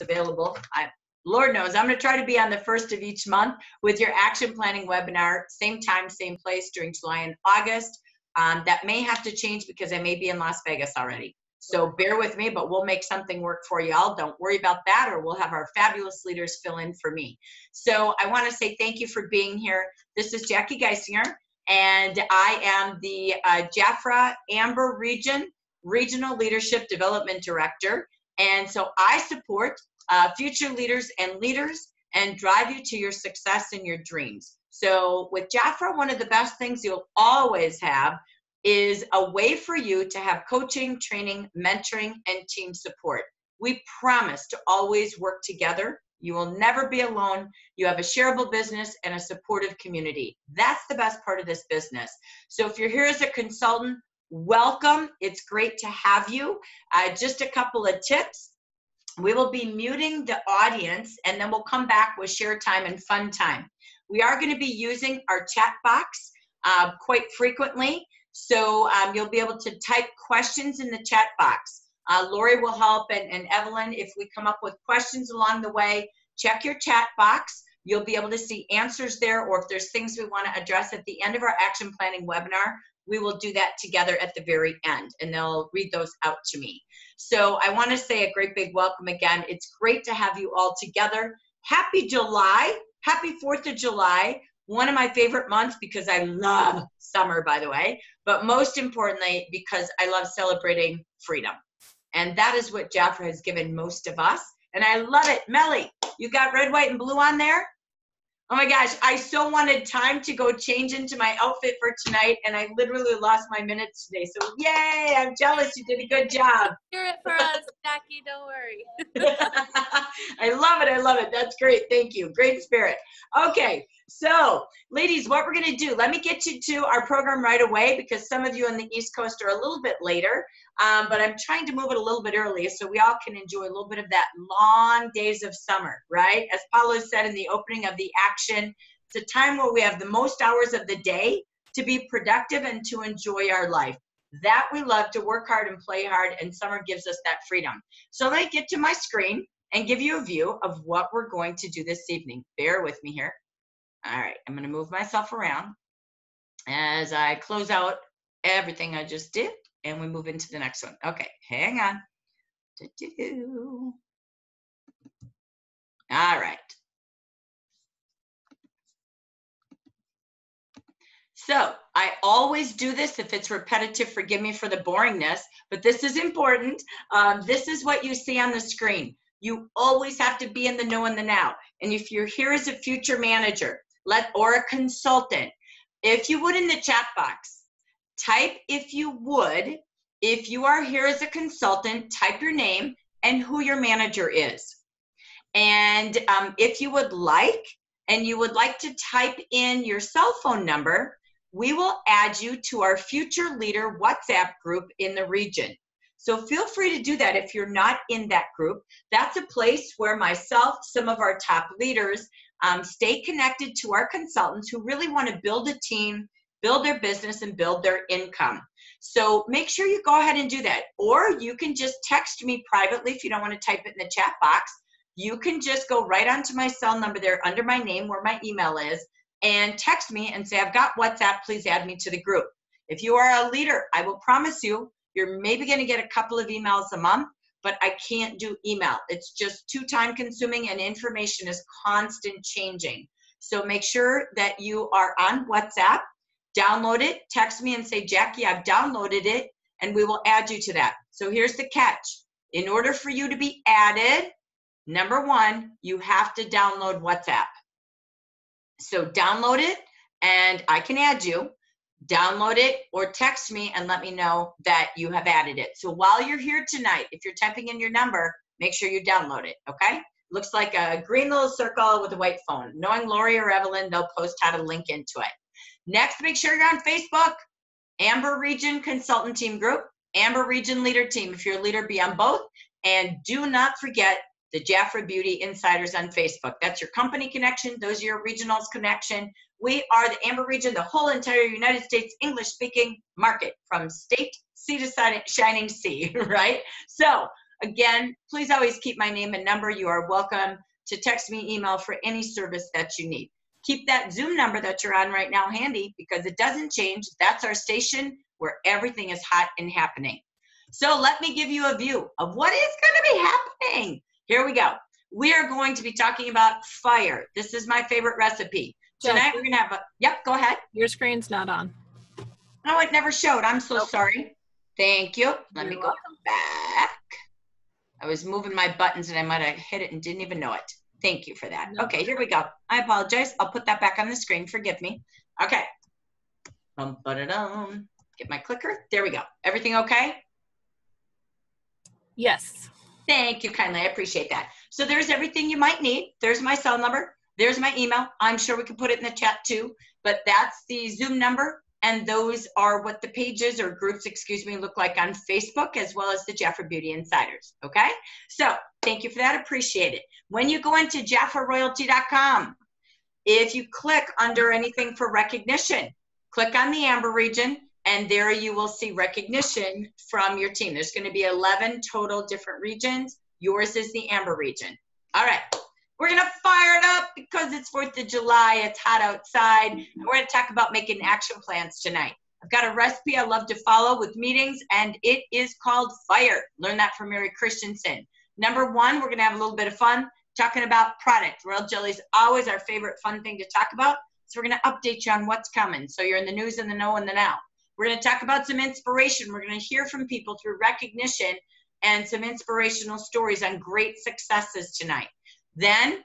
available. Lord knows, I'm going to try to be on the first of each month with your action planning webinar, same time, same place during July and August. That may have to change because I may be in Las Vegas already. So bear with me, but we'll make something work for y'all. Don't worry about that, or we'll have our fabulous leaders fill in for me. So I want to say thank you for being here. This is Jackie Geisinger, and I am the Jaffra Amber Regional Leadership Development Director. And so I support future leaders and drive you to your success and your dreams. So with Jaffra, one of the best things you'll always have is a way for you to have coaching, training, mentoring, and team support. We promise to always work together. You will never be alone. You have a shareable business and a supportive community. That's the best part of this business. So if you're here as a consultant, welcome. It's great to have you. Just a couple of tips. We will be muting the audience, and then we'll come back with share time and fun time. We are going to be using our chat box quite frequently. So you'll be able to type questions in the chat box. Lori will help, and Evelyn, if we come up with questions along the way, check your chat box. You'll be able to see answers there, or if there's things we want to address at the end of our action planning webinar, we will do that together at the very end, and they'll read those out to me. So I want to say a great big welcome again. It's great to have you all together. Happy July. Happy 4th of July. One of my favorite months because I love summer, by the way, but most importantly, because I love celebrating freedom. And that is what Jaffra has given most of us. And I love it. Melly, you got red, white, and blue on there? Oh my gosh, I so wanted time to go change into my outfit for tonight, and I literally lost my minutes today. So yay, I'm jealous. You did a good job. Hear it for us, Jackie, don't worry. I love it. I love it. That's great. Thank you. Great spirit. Okay. So ladies, what we're going to do, let me get you to our program right away because some of you on the East Coast are a little bit later, but I'm trying to move it a little bit earlier so we all can enjoy a little bit of that long days of summer, right? As Paulo said in the opening of the action, it's a time where we have the most hours of the day to be productive and to enjoy our life. That we love, to work hard and play hard, and summer gives us that freedom. So let me get to my screen and give you a view of what we're going to do this evening. Bear with me here. All right, I'm going to move myself around as I close out everything I just did, and we move into the next one. Okay, hang on. All right. So I always do this. If it's repetitive, forgive me for the boringness, but this is important. This is what you see on the screen. You always have to be in the know and the now. And if you're here as a future manager, or a consultant, if you would in the chat box, type if you would, if you are here as a consultant, type your name and who your manager is. And if you would like, and you would like to type in your cell phone number, we will add you to our future leader WhatsApp group in the region. So feel free to do that if you're not in that group. That's a place where myself, some of our top leaders, stay connected to our consultants who really want to build a team, build their business, and build their income. So make sure you go ahead and do that. Or you can just text me privately if you don't want to type it in the chat box. You can just go right onto my cell number there under my name where my email is and text me and say, I've got WhatsApp, please add me to the group. If you are a leader, I will promise you, you're maybe going to get a couple of emails a month, but I can't do email. It's just too time consuming and information is constant changing. So make sure that you are on WhatsApp, download it, text me and say, Jackie, I've downloaded it, and we will add you to that. So here's the catch. In order for you to be added, number one, you have to download WhatsApp. So download it and I can add you. Download it or text me and let me know that you have added it. So while you're here tonight, if you're typing in your number, make sure you download it, okay? Looks like a green little circle with a white phone. Knowing Lori or Evelyn, they'll post how to link into it. Next, make sure you're on Facebook. Amber Region Consultant Team Group, Amber Region Leader Team. If you're a leader, be on both. And do not forget the Jaffra Beauty Insiders on Facebook. That's your company connection. Those are your regionals connection. We are the Amber Region, the whole entire United States English-speaking market from state sea to shining sea, right? So Again, please always keep my name and number. You are welcome to text me, email for any service that you need. Keep that Zoom number that you're on right now handy because it doesn't change. That's our station where everything is hot and happening. So let me give you a view of what is going to be happening. Here we go. We are going to be talking about fire. This is my favorite recipe. Tonight we're going to have a, yep, go ahead. Your screen's not on. Oh, it never showed. I'm so sorry. Thank you. Let me go back. I was moving my buttons and I might have hit it and didn't even know it. Thank you for that. Okay, here we go. I apologize. I'll put that back on the screen. Forgive me. Okay. Get my clicker. There we go. Everything okay? Yes. Thank you kindly. I appreciate that. So there's everything you might need. There's my cell number. There's my email. I'm sure we can put it in the chat too, but that's the Zoom number. And those are what the pages or groups, excuse me, look like on Facebook, as well as the Jaffa Beauty Insiders, okay? So thank you for that, appreciate it. When you go into jaffaroyalty.com, if you click under anything for recognition, click on the amber region, and there you will see recognition from your team. There's gonna be 11 total different regions. Yours is the amber region. All right. We're gonna fire it up because it's 4th of July, it's hot outside, and we're gonna talk about making action plans tonight. I've got a recipe I love to follow with meetings, and it is called FIRE. Learn that from Mary Christensen. Number one, we're gonna have a little bit of fun talking about product. Royal Jelly is always our favorite fun thing to talk about, so we're gonna update you on what's coming, so you're in the news and the know and the now. We're gonna talk about some inspiration. We're gonna hear from people through recognition and some inspirational stories on great successes tonight. Then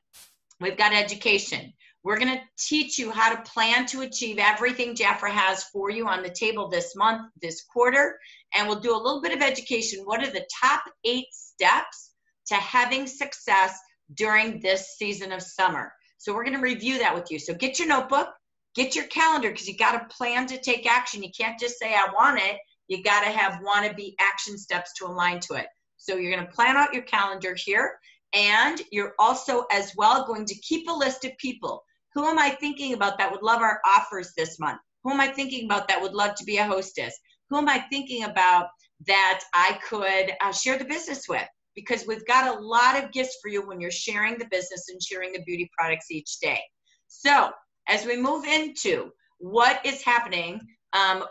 we've got education. We're going to teach you how to plan to achieve everything Jaffa has for you on the table this month, this quarter, and we'll do a little bit of education. What are the top 8 steps to having success during this season of summer? So we're going to review that with you. So get your notebook, get your calendar, because you got to plan to take action. You can't just say, I want it. You got to have wanna-be action steps to align to it. So you're going to plan out your calendar here. And you're also as well going to keep a list of people. Who am I thinking about that would love our offers this month? Who am I thinking about that would love to be a hostess? Who am I thinking about that I could share the business with? Because we've got a lot of gifts for you when you're sharing the business and sharing the beauty products each day. So as we move into what is happening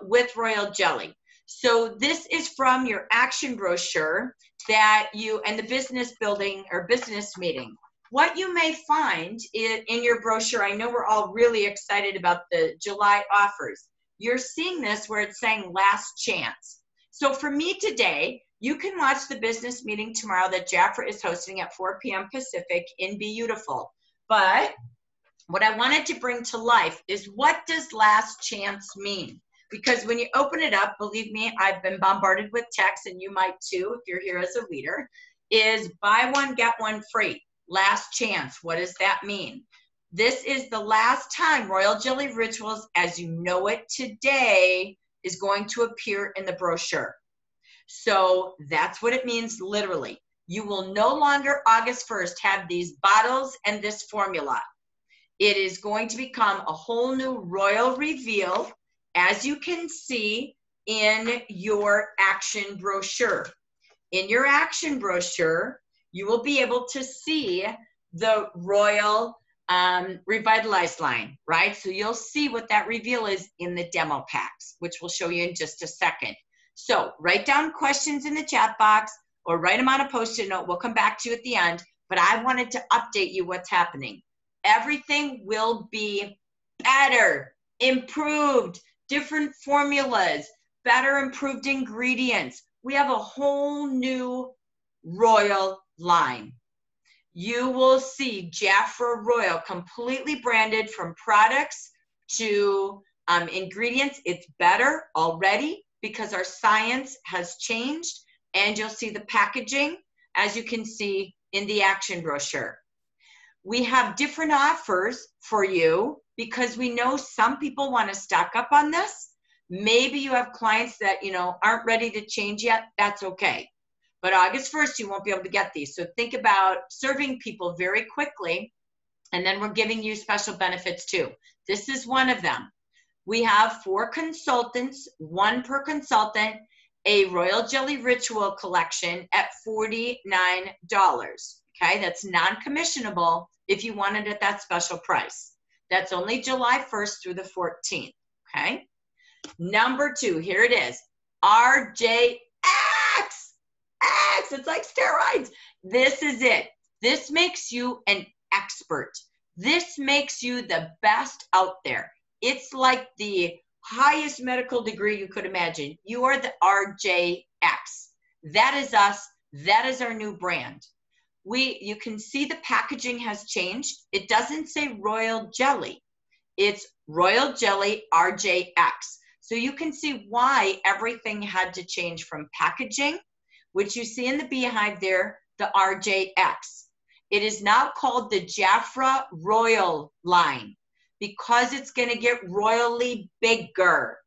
with Royal Jelly. So this is from your action brochure that you, and the business building or business meeting. What you may find in your brochure, I know we're all really excited about the July offers. You're seeing this where it's saying last chance. So for me today, you can watch the business meeting tomorrow that Jaffa is hosting at 4 p.m. Pacific in Beautiful. But what I wanted to bring to life is, what does last chance mean? Because when you open it up, believe me, I've been bombarded with texts, and you might too if you're here as a leader, is buy one, get one free. Last chance. What does that mean? This is the last time Royal Jelly Rituals, as you know it today, is going to appear in the brochure. So that's what it means literally. You will no longer, August 1st, have these bottles and this formula. It is going to become a whole new Royal Reveal, as you can see in your action brochure. In your action brochure, you will be able to see the Royal Revitalize line, right? So you'll see what that reveal is in the demo packs, which we'll show you in just a second. So write down questions in the chat box or write them on a Post-it note. We'll come back to you at the end, but I wanted to update you what's happening. Everything will be better, improved, different formulas, better improved ingredients. We have a whole new Royal line. You will see Jaffa Royal completely branded from products to ingredients. It's better already because our science has changed, and you'll see the packaging, as you can see in the action brochure. We have different offers for you because we know some people want to stock up on this. Maybe you have clients that, aren't ready to change yet. That's okay. But August 1st, you won't be able to get these. So think about serving people very quickly, and then we're giving you special benefits too. This is one of them. We have 4 consultants, 1 per consultant, a Royal Jelly Ritual collection at $49. Okay, that's non-commissionable if you want it at that special price. That's only July 1st through the 14th. Okay. Number 2, here it is. RJX. It's like steroids. This is it. This makes you an expert. This makes you the best out there. It's like the highest medical degree you could imagine. You are the RJX. That is us. That is our new brand. You can see the packaging has changed. It doesn't say Royal Jelly. It's Royal Jelly RJX. So you can see why everything had to change from packaging, which you see in the beehive there, the RJX. It is now called the Jafra Royal line because it's going to get royally bigger.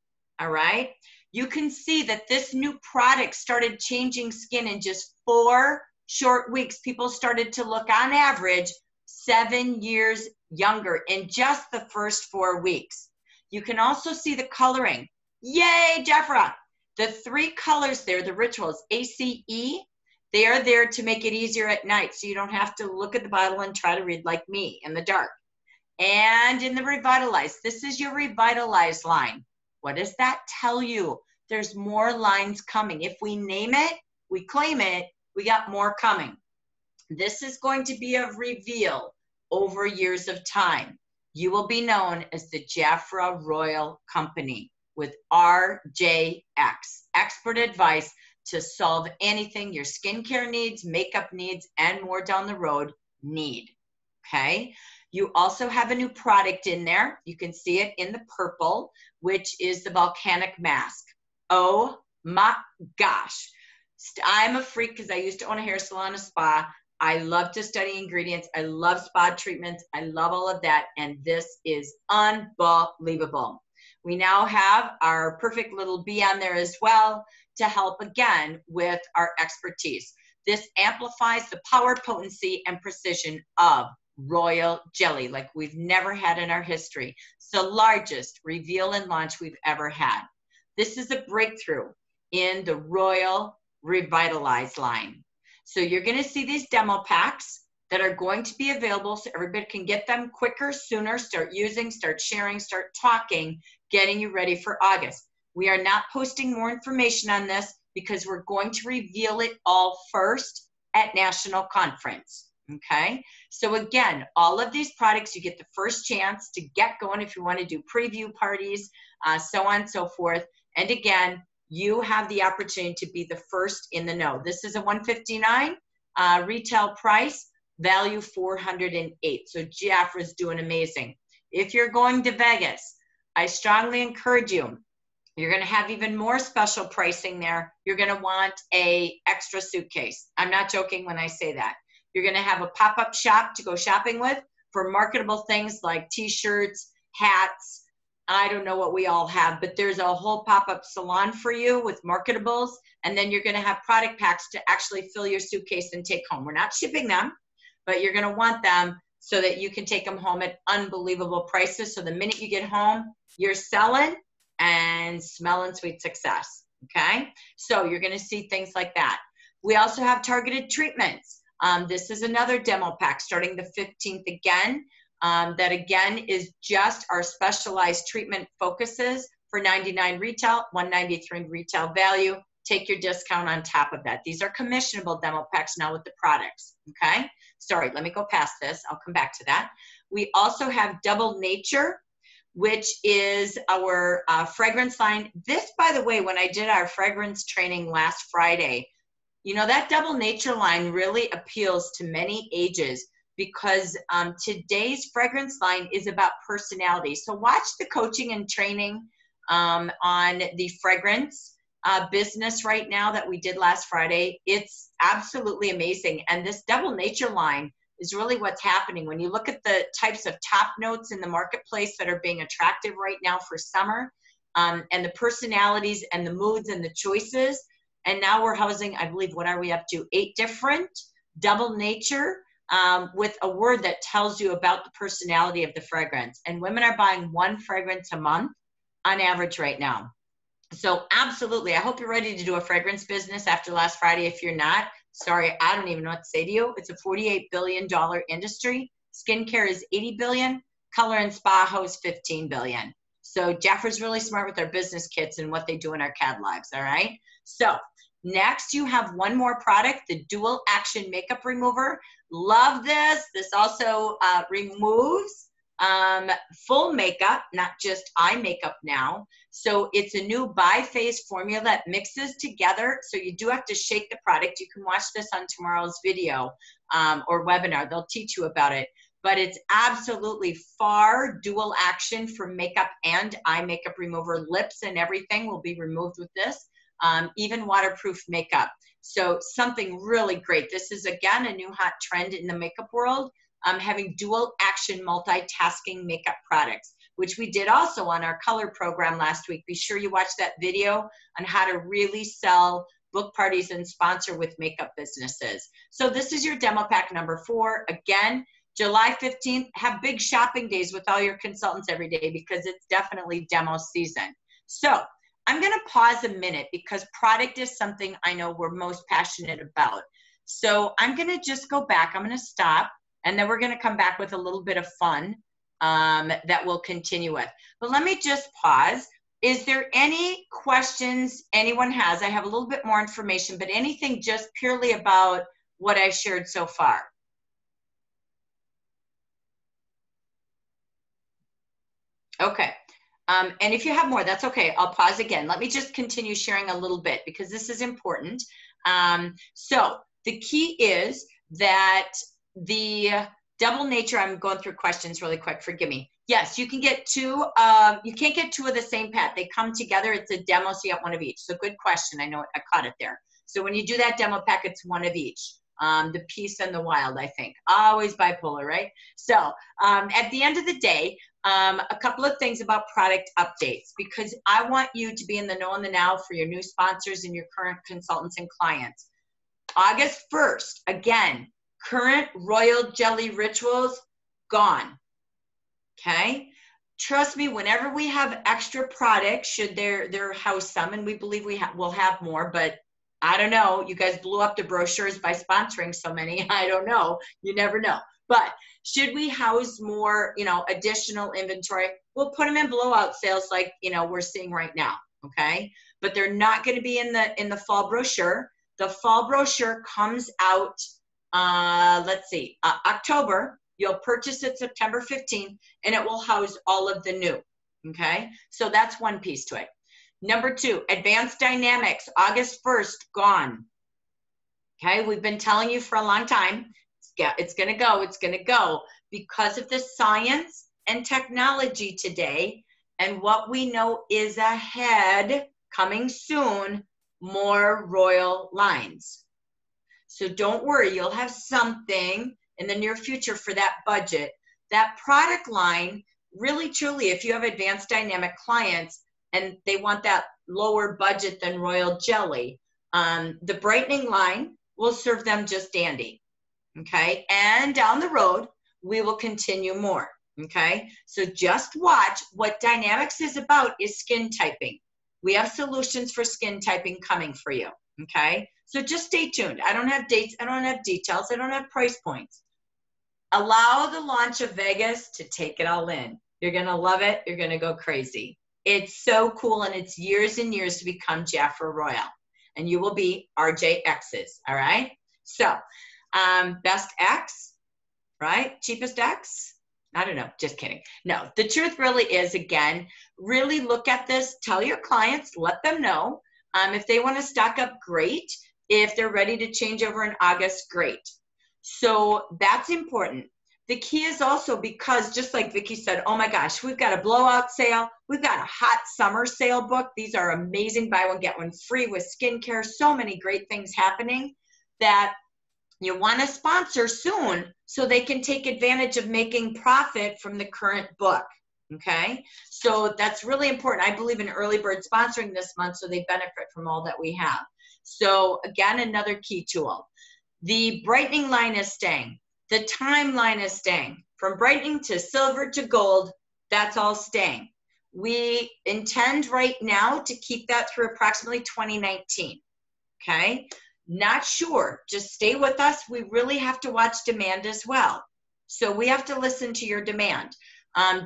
All right. You can see that this new product started changing skin in just 4 short weeks. People started to look on average 7 years younger in just the first 4 weeks. You can also see the coloring. Yay, Jafra! The 3 colors there, the rituals, ACE, they are there to make it easier at night so you don't have to look at the bottle and try to read like me in the dark. And in the Revitalize, this is your Revitalize line. What does that tell you? There's more lines coming. If we name it, we claim it, we got more coming. This is going to be a reveal over years of time. You will be known as the Jafra Royal Company with RJX, expert advice to solve anything your skincare needs, makeup needs, and more down the road need. Okay. You also have a new product in there. You can see it in the purple, which is the volcanic mask. Oh my gosh. I'm a freak because I used to own a hair salon, a spa. I love to study ingredients. I love spa treatments. I love all of that. And this is unbelievable. We now have our perfect little bee on there as well to help again with our expertise. This amplifies the power, potency, and precision of Royal Jelly like we've never had in our history. It's the largest reveal and launch we've ever had. This is a breakthrough in the Royal Revitalize line. So you're going to see these demo packs that are going to be available so everybody can get them quicker, sooner, start using, start sharing, start talking, getting you ready for August. We are not posting more information on this because we're going to reveal it all first at National Conference. Okay, so again, all of these products, you get the first chance to get going if you want to do preview parties, so on and so forth. And again, you have the opportunity to be the first in the know. This is a $159 retail price, value $408. So Jafra's doing amazing. If you're going to Vegas, I strongly encourage you. You're going to have even more special pricing there. You're going to want a extra suitcase. I'm not joking when I say that. You're going to have a pop-up shop to go shopping with for marketable things like t-shirts, hats. I don't know what we all have, but there's a whole pop-up salon for you with marketables. And then you're going to have product packs to actually fill your suitcase and take home. We're not shipping them, but you're going to want them so that you can take them home at unbelievable prices. So the minute you get home, you're selling and smelling sweet success. Okay. So you're going to see things like that. We also have targeted treatments. This is another demo pack starting the 15th again. That again is just our specialized treatment focuses for $99 retail, $193 retail value. Take your discount on top of that. These are commissionable demo packs now with the products. Okay. Sorry, let me go past this. I'll come back to that. We also have Double Nature, which is our fragrance line. This, by the way, when I did our fragrance training last Friday, you know, that Double Nature line really appeals to many ages because today's fragrance line is about personality. So watch the coaching and training on the fragrance business right now that we did last Friday. It's absolutely amazing. And this Double Nature line is really what's happening. When you look at the types of top notes in the marketplace that are being attractive right now for summer, and the personalities and the moods and the choices. And now we're housing, I believe, what are we up to? 8 different Double Nature with a word that tells you about the personality of the fragrance. And women are buying 1 fragrance a month on average right now. So absolutely, I hope you're ready to do a fragrance business after last Friday. If you're not, sorry, I don't even know what to say to you. It's a $48 billion industry. Skincare is $80 billion. Color and spa hosts $15 billion. So Jaffer's really smart with our business kits and what they do in our catalogs, all right? So next you have one more product, the dual action makeup remover. Love this. This also removes full makeup, not just eye makeup now. So it's a new bi-phase formula that mixes together. So you do have to shake the product. You can watch this on tomorrow's video or webinar. They'll teach you about it. But it's absolutely far dual action for makeup and eye makeup remover. Lips and everything will be removed with this, even waterproof makeup. So something really great. This is, again, a new hot trend in the makeup world. Having dual action multitasking makeup products, which we did also on our color program last week. Be sure you watch that video on how to really sell book parties and sponsor with makeup businesses. So this is your demo pack number 4. Again, July 15th, have big shopping days with all your consultants every day because it's definitely demo season. So I'm gonna pause a minute because product is something I know we're most passionate about. So I'm gonna just go back, I'm gonna stop, and then we're going to come back with a little bit of fun that we'll continue with. But let me just pause. Is there any questions anyone has? I have a little bit more information, but anything just purely about what I've shared so far? Okay. And if you have more, that's okay. I'll pause again. Let me just continue sharing a little bit because this is important. So the key is that the double nature, I'm going through questions really quick, forgive me. Yes, you can get 2, you can't get 2 of the same pet. They come together, it's a demo, so you get 1 of each. So good question, I know I caught it there. So when you do that demo pack, it's 1 of each. The peace and the wild, I think. Always bipolar, right? So at the end of the day, a couple of things about product updates, because I want you to be in the know and the now for your new sponsors and your current consultants and clients. August 1st, again, current royal jelly rituals, gone, okay? Trust me, whenever we have extra products, should there house some, and we believe we'll have more, but I don't know, you guys blew up the brochures by sponsoring so many, I don't know, you never know. But should we house more, additional inventory, we'll put them in blowout sales like, we're seeing right now, okay? But they're not gonna be in the fall brochure. The fall brochure comes out let's see, October. You'll purchase it September 15th, and it will house all of the new, okay? So that's one piece to it. Number 2, Advanced Dynamics, August 1st, gone, okay? We've been telling you for a long time, it's gonna go, because of the science and technology today, and what we know is ahead, coming soon, more royal lines. So don't worry, you'll have something in the near future for that budget. That product line, really truly, if you have advanced dynamic clients and they want that lower budget than royal jelly, the brightening line will serve them just dandy, okay? And down the road, we will continue more, okay? So just watch. What Dynamics is about is skin typing. We have solutions for skin typing coming for you, okay? So just stay tuned. I don't have dates, I don't have details, I don't have price points. Allow the launch of Vegas to take it all in. You're gonna love it, you're gonna go crazy. It's so cool, and it's years and years to become Jaffer Royal. And you will be RJXs, all right? So, best X, right? Cheapest X? I don't know, just kidding. No, the truth really is, again, really look at this, tell your clients, let them know. If they wanna stock up, great. If they're ready to change over in August, great. So that's important. The key is also because, just like Vicki said, oh my gosh, we've got a blowout sale. We've got a hot summer sale book. These are amazing, buy one, get one free with skincare. So many great things happening that you want to sponsor soon so they can take advantage of making profit from the current book. Okay, so that's really important. I believe in early bird sponsoring this month so they benefit from all that we have. So again, another key tool. The brightening line is staying. The timeline is staying. From brightening to silver to gold, that's all staying. We intend right now to keep that through approximately 2019, okay? Not sure, just stay with us. We really have to watch demand as well. So we have to listen to your demand.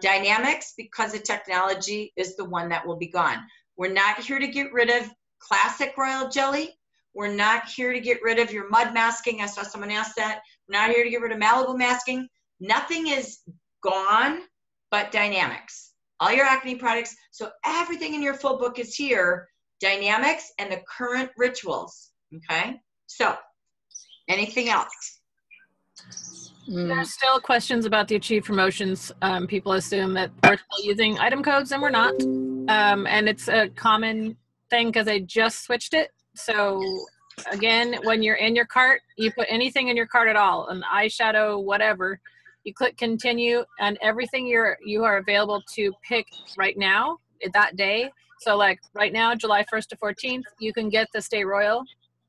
Dynamics, because of technology, is the one that will be gone. We're not here to get rid of classic royal jelly. We're not here to get rid of your mud masking. I saw someone ask that. We're not here to get rid of Malibu masking. Nothing is gone but dynamics. All your acne products. So everything in your full book is here. Dynamics and the current rituals. Okay. So anything else? There's still questions about the Achieve promotions. People assume that we're still using item codes, and we're not. And it's a common thing because I just switched it. So again, when you're in your cart, you put anything in your cart at all, an eyeshadow, whatever. You click continue, and everything you are available to pick right now, that day. So like right now, July 1st to 14th, you can get the Stay Royal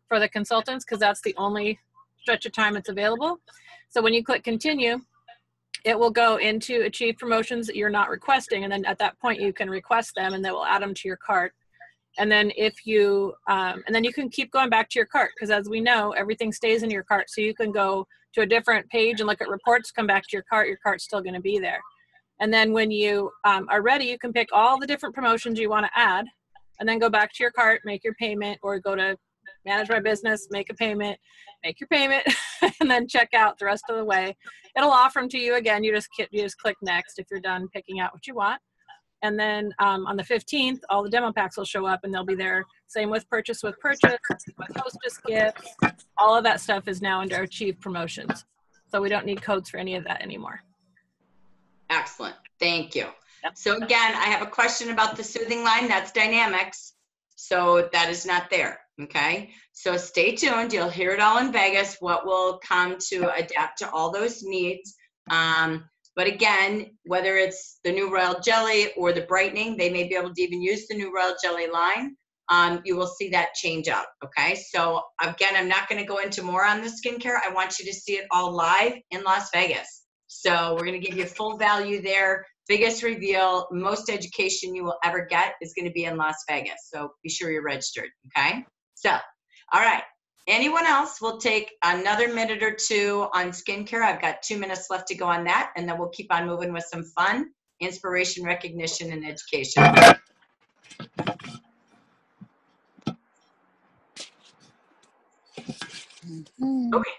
for the consultants because that's the only stretch of time it's available. So when you click continue, it will go into Achieve promotions that you're not requesting. And then at that point you can request them and they will add them to your cart. And then if you, and then you can keep going back to your cart because as we know, everything stays in your cart. So you can go to a different page and look at reports, come back to your cart's still gonna be there. And then when you are ready, you can pick all the different promotions you wanna add and then go back to your cart, make your payment, or go to manage my business, make a payment, make your payment, and then check out the rest of the way. It'll offer them to you again. You just click next if you're done picking out what you want. And then on the 15th, all the demo packs will show up and they'll be there. Same with purchase, with hostess gifts. All of that stuff is now under Achieve promotions. So we don't need codes for any of that anymore. Excellent. Thank you. Yep. So again, I have a question about the soothing line. That's dynamics. So that is not there. Okay. So stay tuned. You'll hear it all in Vegas, what will come to adapt to all those needs. But again, whether it's the new Royal Jelly or the brightening, they may be able to even use the new Royal Jelly line. You will see that change up. Okay. So again, I'm not going to go into more on the skincare. I want you to see it all live in Las Vegas. So we're going to give you full value there. Biggest reveal, most education you will ever get is going to be in Las Vegas. So be sure you're registered. Okay. So, all right. Anyone else? We'll take another minute or two on skincare. I've got 2 minutes left to go on that, and then we'll keep on moving with some fun, inspiration, recognition, and education. Okay.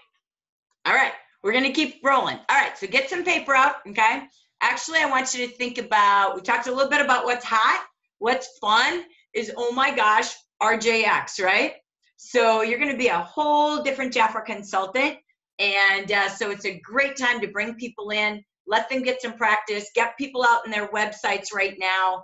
All right. We're going to keep rolling. All right. So get some paper out. Okay. Actually, I want you to think about, we talked a little bit about what's hot. What's fun is, oh my gosh, RJX, right? So you're going to be a whole different Jafra consultant. And so it's a great time to bring people in, let them get some practice, get people out in their websites right now,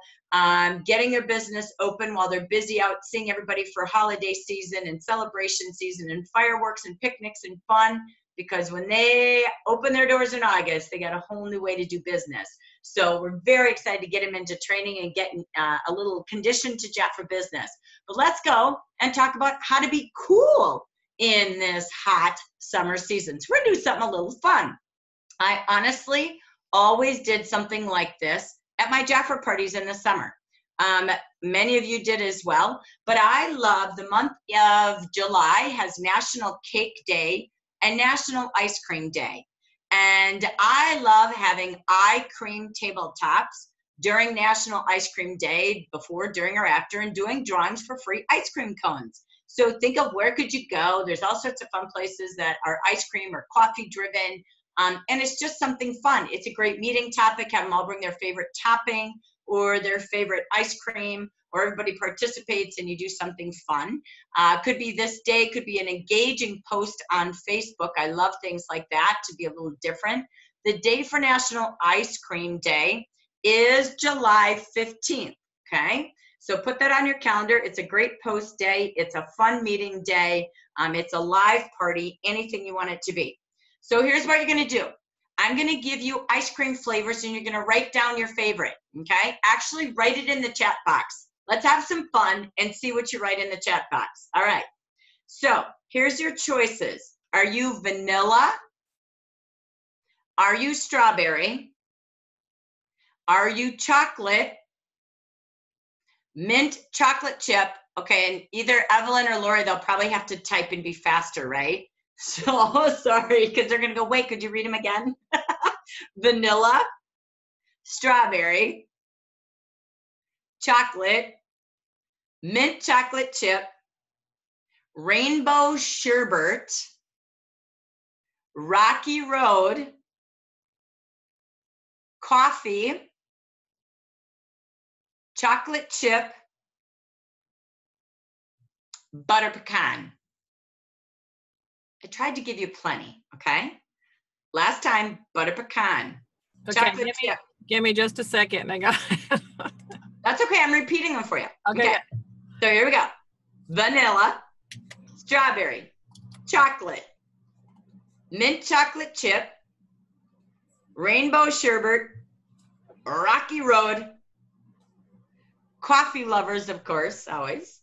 getting their business open while they're busy out seeing everybody for holiday season and celebration season and fireworks and picnics and fun. Because when they open their doors in August, they got a whole new way to do business. So we're very excited to get them into training and getting a little conditioned to Jafra business. But let's go and talk about how to be cool in this hot summer season. So we're gonna do something a little fun. I honestly always did something like this at my Jafra parties in the summer. Many of you did as well, but I love the month of July has National Cake Day and National Ice Cream Day. And I love having eye cream tabletops during National Ice Cream Day, before, during, or after, and doing drawings for free ice cream cones. So think of where could you go. There's all sorts of fun places that are ice cream or coffee driven. And it's just something fun. It's a great meeting topic. Have them all bring their favorite topping or their favorite ice cream, or everybody participates and you do something fun. Could be this day, could be an engaging post on Facebook. I love things like that to be a little different. The day for National Ice Cream Day is July 15th, okay? So put that on your calendar. It's a great post day. It's a fun meeting day. It's a live party, anything you want it to be. So here's what you're gonna do. I'm gonna give you ice cream flavors and you're gonna write down your favorite, okay? Actually write it in the chat box. Let's have some fun and see what you write in the chat box. All right, so here's your choices. Are you vanilla? Are you strawberry? Are you chocolate? mint chocolate chip. Okay, and either Evelyn or Lori, they'll probably have to type and be faster, right? So sorry, because they're gonna go, wait, could you read them again? Vanilla, strawberry, chocolate, mint chocolate chip, rainbow sherbet, rocky road, coffee, chocolate chip, butter pecan. I tried to give you plenty, okay? Last time, butter pecan. Okay, Chocolate chip. give me just a second. I got it. That's okay, I'm repeating them for you. Okay. So here we go. Vanilla, strawberry, chocolate, mint chocolate chip, rainbow sherbet, rocky road, coffee lovers, of course, always,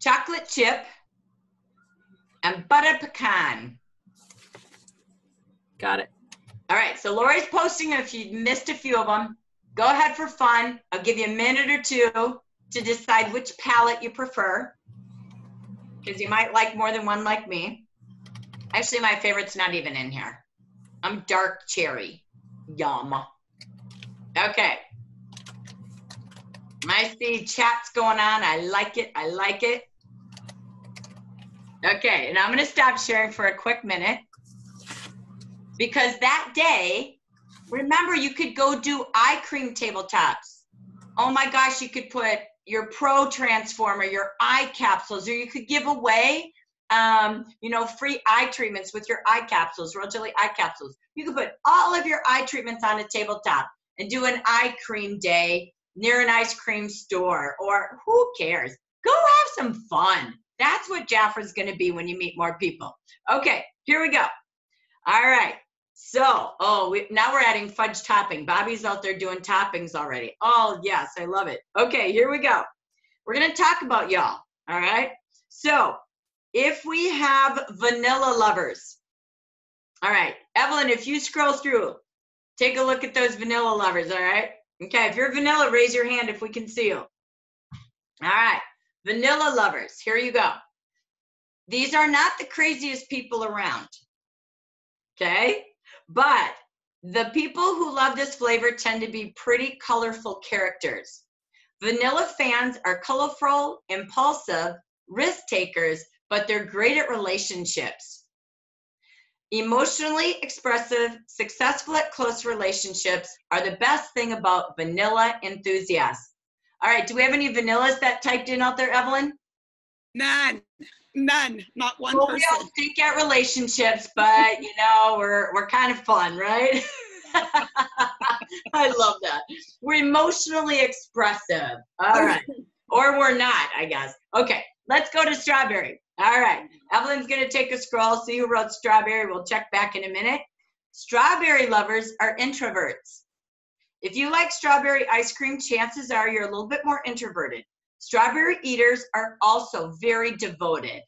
chocolate chip, and butter pecan. Got it. All right, so Lori's posting them. If you missed a few of them, go ahead for fun. I'll give you a minute or two to decide which palette you prefer, because you might like more than one like me. Actually, my favorite's not even in here. I'm dark cherry. Yum. Okay. I see chats going on. I like it. I like it. Okay, and I'm going to stop sharing for a quick minute, because that day, remember, you could go do eye cream tabletops. Oh my gosh, you could put your Pro Transformer, your eye capsules, or you could give away, free eye treatments with your eye capsules, Royal Jelly eye capsules. You could put all of your eye treatments on a tabletop and do an eye cream day near an ice cream store, or who cares? Go have some fun. That's what Jaffra's going to be when you meet more people. Okay, here we go. All right. So, now we're adding fudge topping. Bobby's out there doing toppings already. Oh, yes, I love it. Okay, here we go. We're going to talk about y'all, all right? So, if we have vanilla lovers, all right, Evelyn, if you scroll through, take a look at those vanilla lovers, all right? Okay, if you're vanilla, raise your hand if we can see you. All right, vanilla lovers, here you go. These are not the craziest people around, okay? But the people who love this flavor tend to be pretty colorful characters. Vanilla fans are colorful, impulsive, risk takers, but they're great at relationships. Emotionally expressive, successful at close relationships are the best thing about vanilla enthusiasts. All right, do we have any vanillas that typed in out there, Evelyn? None, not one well, person. We all stink at relationships, but we're kind of fun, right? I love that. We're emotionally expressive. All right. Or we're not, I guess. Okay, let's go to strawberry. All right. Evelyn's going to take a scroll, see who wrote strawberry. We'll check back in a minute. Strawberry lovers are introverts. If you like strawberry ice cream, chances are you're a little bit more introverted. Strawberry eaters are also very devoted.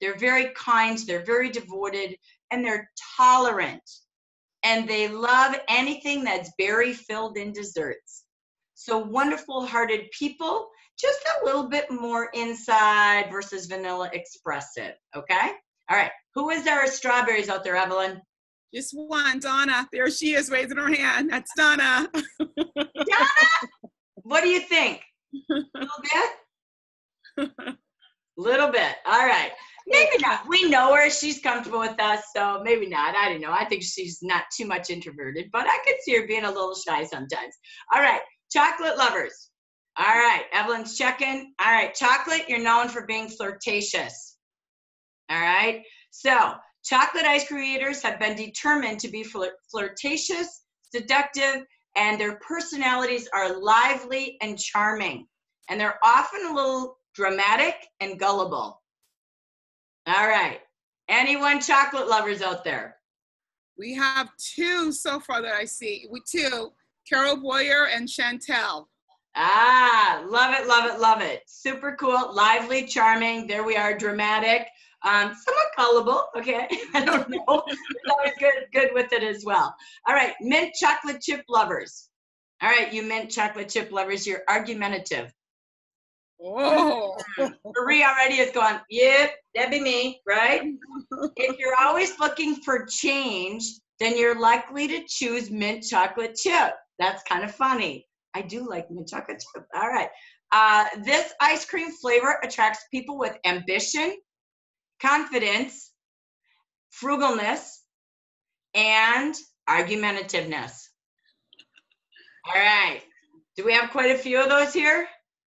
They're very kind, they're very devoted, and they're tolerant. And they love anything that's berry-filled in desserts. So wonderful-hearted people, just a little bit more inside versus vanilla expressive, okay? All right, who is there strawberries out there, Evelyn? Just one, Donna. There she is, raising her hand. That's Donna. Donna? What do you think? A little bit? Little bit. All right. Maybe not. We know her. She's comfortable with us, so maybe not. I don't know. I think she's not too much introverted, but I could see her being a little shy sometimes. All right. Chocolate lovers. All right. Evelyn's checking. All right. Chocolate, you're known for being flirtatious. All right. So chocolate ice cream eaters have been determined to be flirtatious, seductive, and their personalities are lively and charming. And they're often a little dramatic and gullible. All right. Anyone chocolate lovers out there? We have two so far that I see. Two, Carol Boyer and Chantel. Ah, love it, love it, love it. Super cool, lively, charming. There we are, dramatic. Somewhat gullible, okay? I don't know. Always good with it as well. All right, mint chocolate chip lovers. All right, you mint chocolate chip lovers, you're argumentative. Oh. Marie already is going, yep, that'd be me, right? If you're always looking for change, then you're likely to choose mint chocolate chip. That's kind of funny. I do like mint chocolate chip. All right. This ice cream flavor attracts people with ambition, confidence, frugalness, and argumentativeness. All right. Do we have quite a few of those here?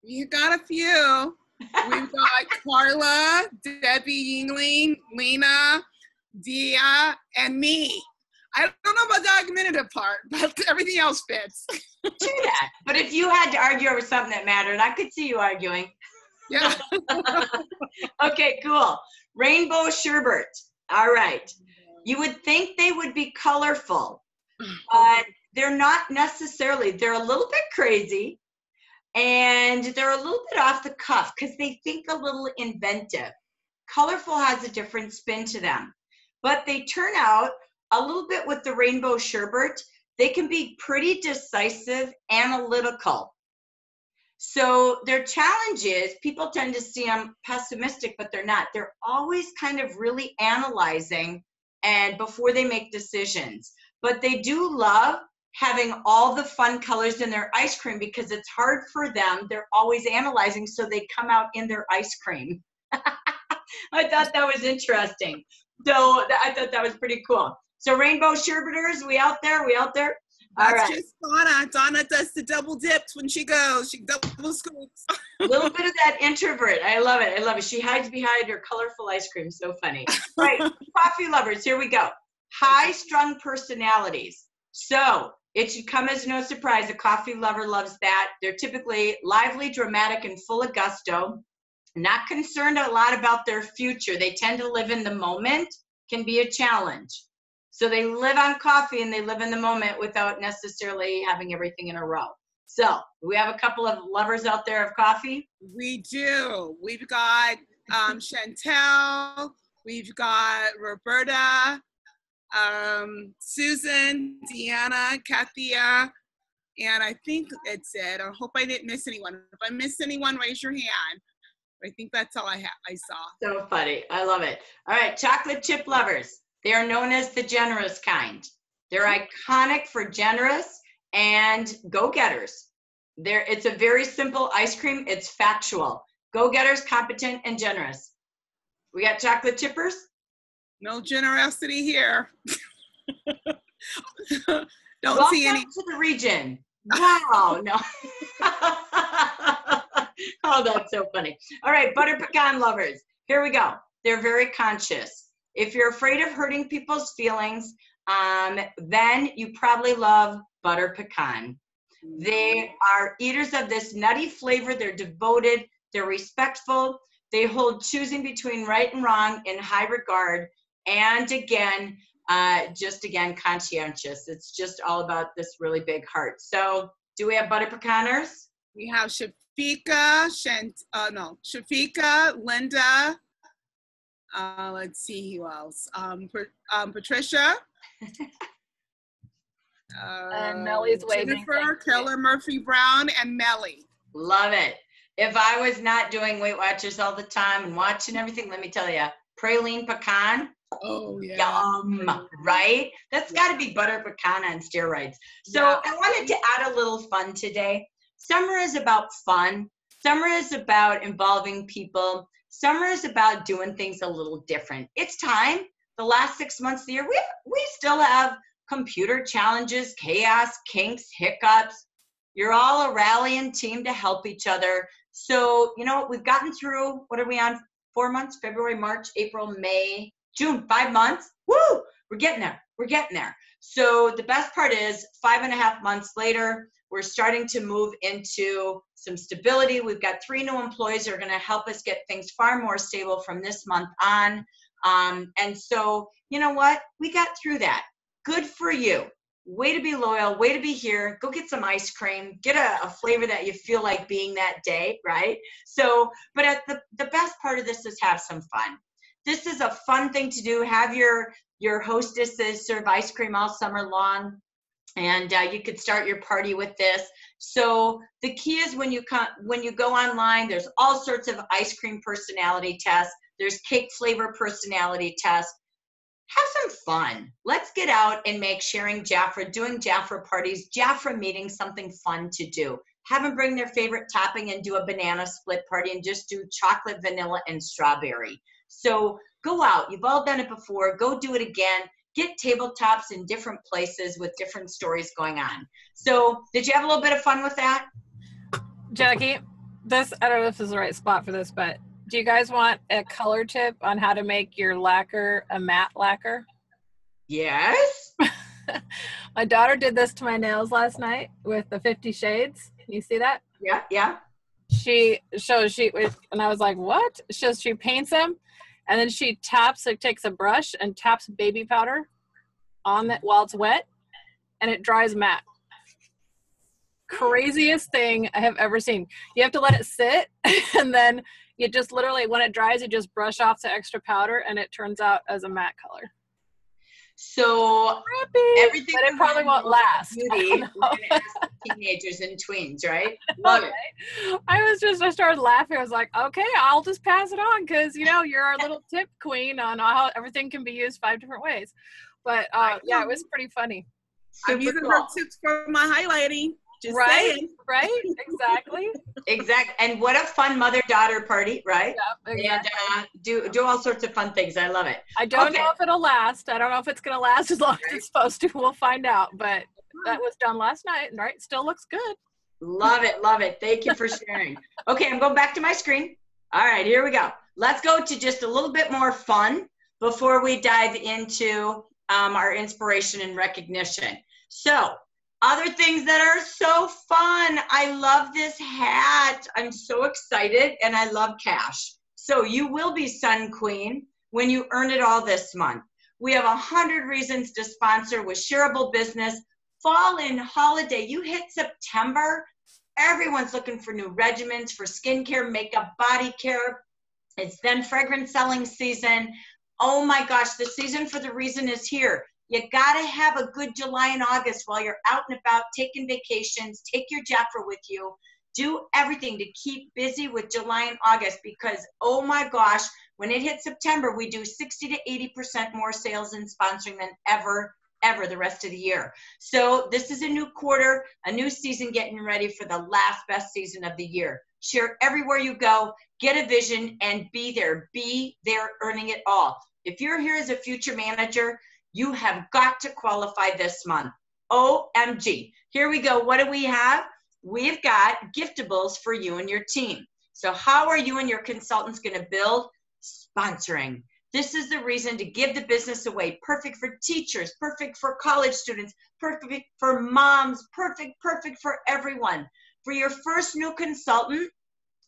You got a few. We've got Carla, Debbie Yingling, Lena, Dia, and me. I don't know about the argumentative part, but everything else fits. Do that. But if you had to argue over something that mattered, I could see you arguing. Yeah. Okay, cool. Rainbow sherbet. All right. You would think they would be colorful, but they're not necessarily. They're a little bit crazy, and they're a little bit off the cuff because they think a little inventive. Colorful has a different spin to them, but they turn out a little bit with the rainbow sherbet. They can be pretty decisive, analytical. So their challenge is people tend to see them pessimistic, but they're not. They're always kind of really analyzing and before they make decisions. But they do love having all the fun colors in their ice cream because it's hard for them. They're always analyzing, so they come out in their ice cream. I thought that was interesting. So I thought that was pretty cool. So rainbow sherbeters, we out there? We out there? All That's right. just Donna. Donna does the double dips when she goes. She double scoops. A little bit of that introvert. I love it. I love it. She hides behind her colorful ice cream. So funny. Right. Coffee lovers, here we go. High-strung personalities. So it should come as no surprise. A coffee lover loves that. They're typically lively, dramatic, and full of gusto. Not concerned a lot about their future. They tend to live in the moment. Can be a challenge. So they live on coffee and they live in the moment without necessarily having everything in a row. So we have a couple of lovers out there of coffee. We do. We've got Chantel. We've got Roberta, Susan, Deanna, Kathia, and I think that's it. I hope I didn't miss anyone. If I missed anyone, raise your hand. I think that's all I saw. So funny. I love it. All right, chocolate chip lovers. They are known as the generous kind. They're iconic for generous and go-getters. It's a very simple ice cream. It's factual. Go-getters, competent, and generous. We got chocolate chippers? No generosity here. Don't Welcome see any. to the region. Wow. No. Oh, that's so funny. All right, butter pecan lovers. Here we go. They're very conscious. If you're afraid of hurting people's feelings, then you probably love butter pecan. They are eaters of this nutty flavor. They're devoted. They're respectful. They hold choosing between right and wrong in high regard. And again, conscientious. It's just all about this really big heart. So do we have butter pecaners? We have Shafika, Linda. Let's see who else. Patricia. And Mellie's waving. Jennifer, Keller Murphy Brown, and Mellie. Love it. If I was not doing Weight Watchers all the time and watching everything, let me tell you, praline pecan. Oh, yeah. Yum, right? That's got to be butter pecan on steroids. So Yeah. I wanted to add a little fun today. Summer is about fun. Summer is about involving people. Summer is about doing things a little different. It's time. The last 6 months of the year, we still have computer challenges, chaos, kinks, hiccups. You're all a rallying team to help each other. So, you know, we've gotten through, what are we on? 4 months, February, March, April, May, June, 5 months. Woo! We're getting there. We're getting there. So the best part is 5.5 months later, we're starting to move into some stability. We've got 3 new employees that are going to help us get things far more stable from this month on. And so, you know what? We got through that. Good for you. Way to be loyal. Way to be here. Go get some ice cream. Get a flavor that you feel like being that day, right? So, but at the best part of this is have some fun. This is a fun thing to do. Have your hostesses serve ice cream all summer long. And you could start your party with this. So the key is when you go online, there's all sorts of ice cream personality tests. There's cake flavor personality tests. Have some fun. Let's get out and make sharing Jafra, doing Jafra parties, Jafra meetings something fun to do. Have them bring their favorite topping and do a banana split party and just do chocolate, vanilla, and strawberry. So go out. You've all done it before. Go do it again. Get tabletops in different places with different stories going on. So did you have a little bit of fun with that? Jackie, I don't know if this is the right spot for this, but do you guys want a color tip on how to make your lacquer a matte lacquer? Yes. My daughter did this to my nails last night with the 50 Shades. Can you see that? Yeah, yeah. And I was like, what? She paints them, and then she takes a brush and taps baby powder on it while it's wet, and it dries matte. Craziest thing I have ever seen. You have to let it sit, and then you just literally, when it dries, you just brush off the extra powder, and it turns out as a matte color. So everything, but it probably won't last. Beauty, we're gonna ask the teenagers and tweens, right? Love it. I started laughing. I was like, okay, I'll just pass it on because you're our little tip queen on how everything can be used 5 different ways. But yeah, it was pretty funny. I'm using her tips for my highlighting. Just right, saying. Right, exactly. Exactly. And what a fun mother-daughter party, right? Yep, exactly. And do all sorts of fun things. I love it. I don't know if it'll last. I don't know if it's going to last as long as it's supposed to. We'll find out. But that was done last night, right? Still looks good. Love it, love it. Thank you for sharing. Okay, I'm going back to my screen. All right, here we go. Let's go to just a little bit more fun before we dive into our inspiration and recognition. So, other things that are so fun. I love this hat. I'm so excited, and I love cash. So you will be Sun Queen when you earn it all this month. We have 100 reasons to sponsor with shareable business. Fall and holiday. You hit September, everyone's looking for new regimens for skincare, makeup, body care. It's then fragrance selling season. Oh my gosh, the season for the reason is here. You got to have a good July and August while you're out and about, taking vacations, take your Jafra with you. Do everything to keep busy with July and August because, oh my gosh, when it hits September, we do 60 to 80% more sales and sponsoring than ever the rest of the year. So this is a new quarter, a new season getting ready for the last best season of the year. Share everywhere you go, get a vision, and be there earning it all. If you're here as a future manager, you have got to qualify this month. OMG. Here we go. What do we have? We've got giftables for you and your team. So how are you and your consultants going to build? Sponsoring. This is the reason to give the business away. Perfect for teachers, perfect for college students, perfect for moms, perfect for everyone. For your first new consultant,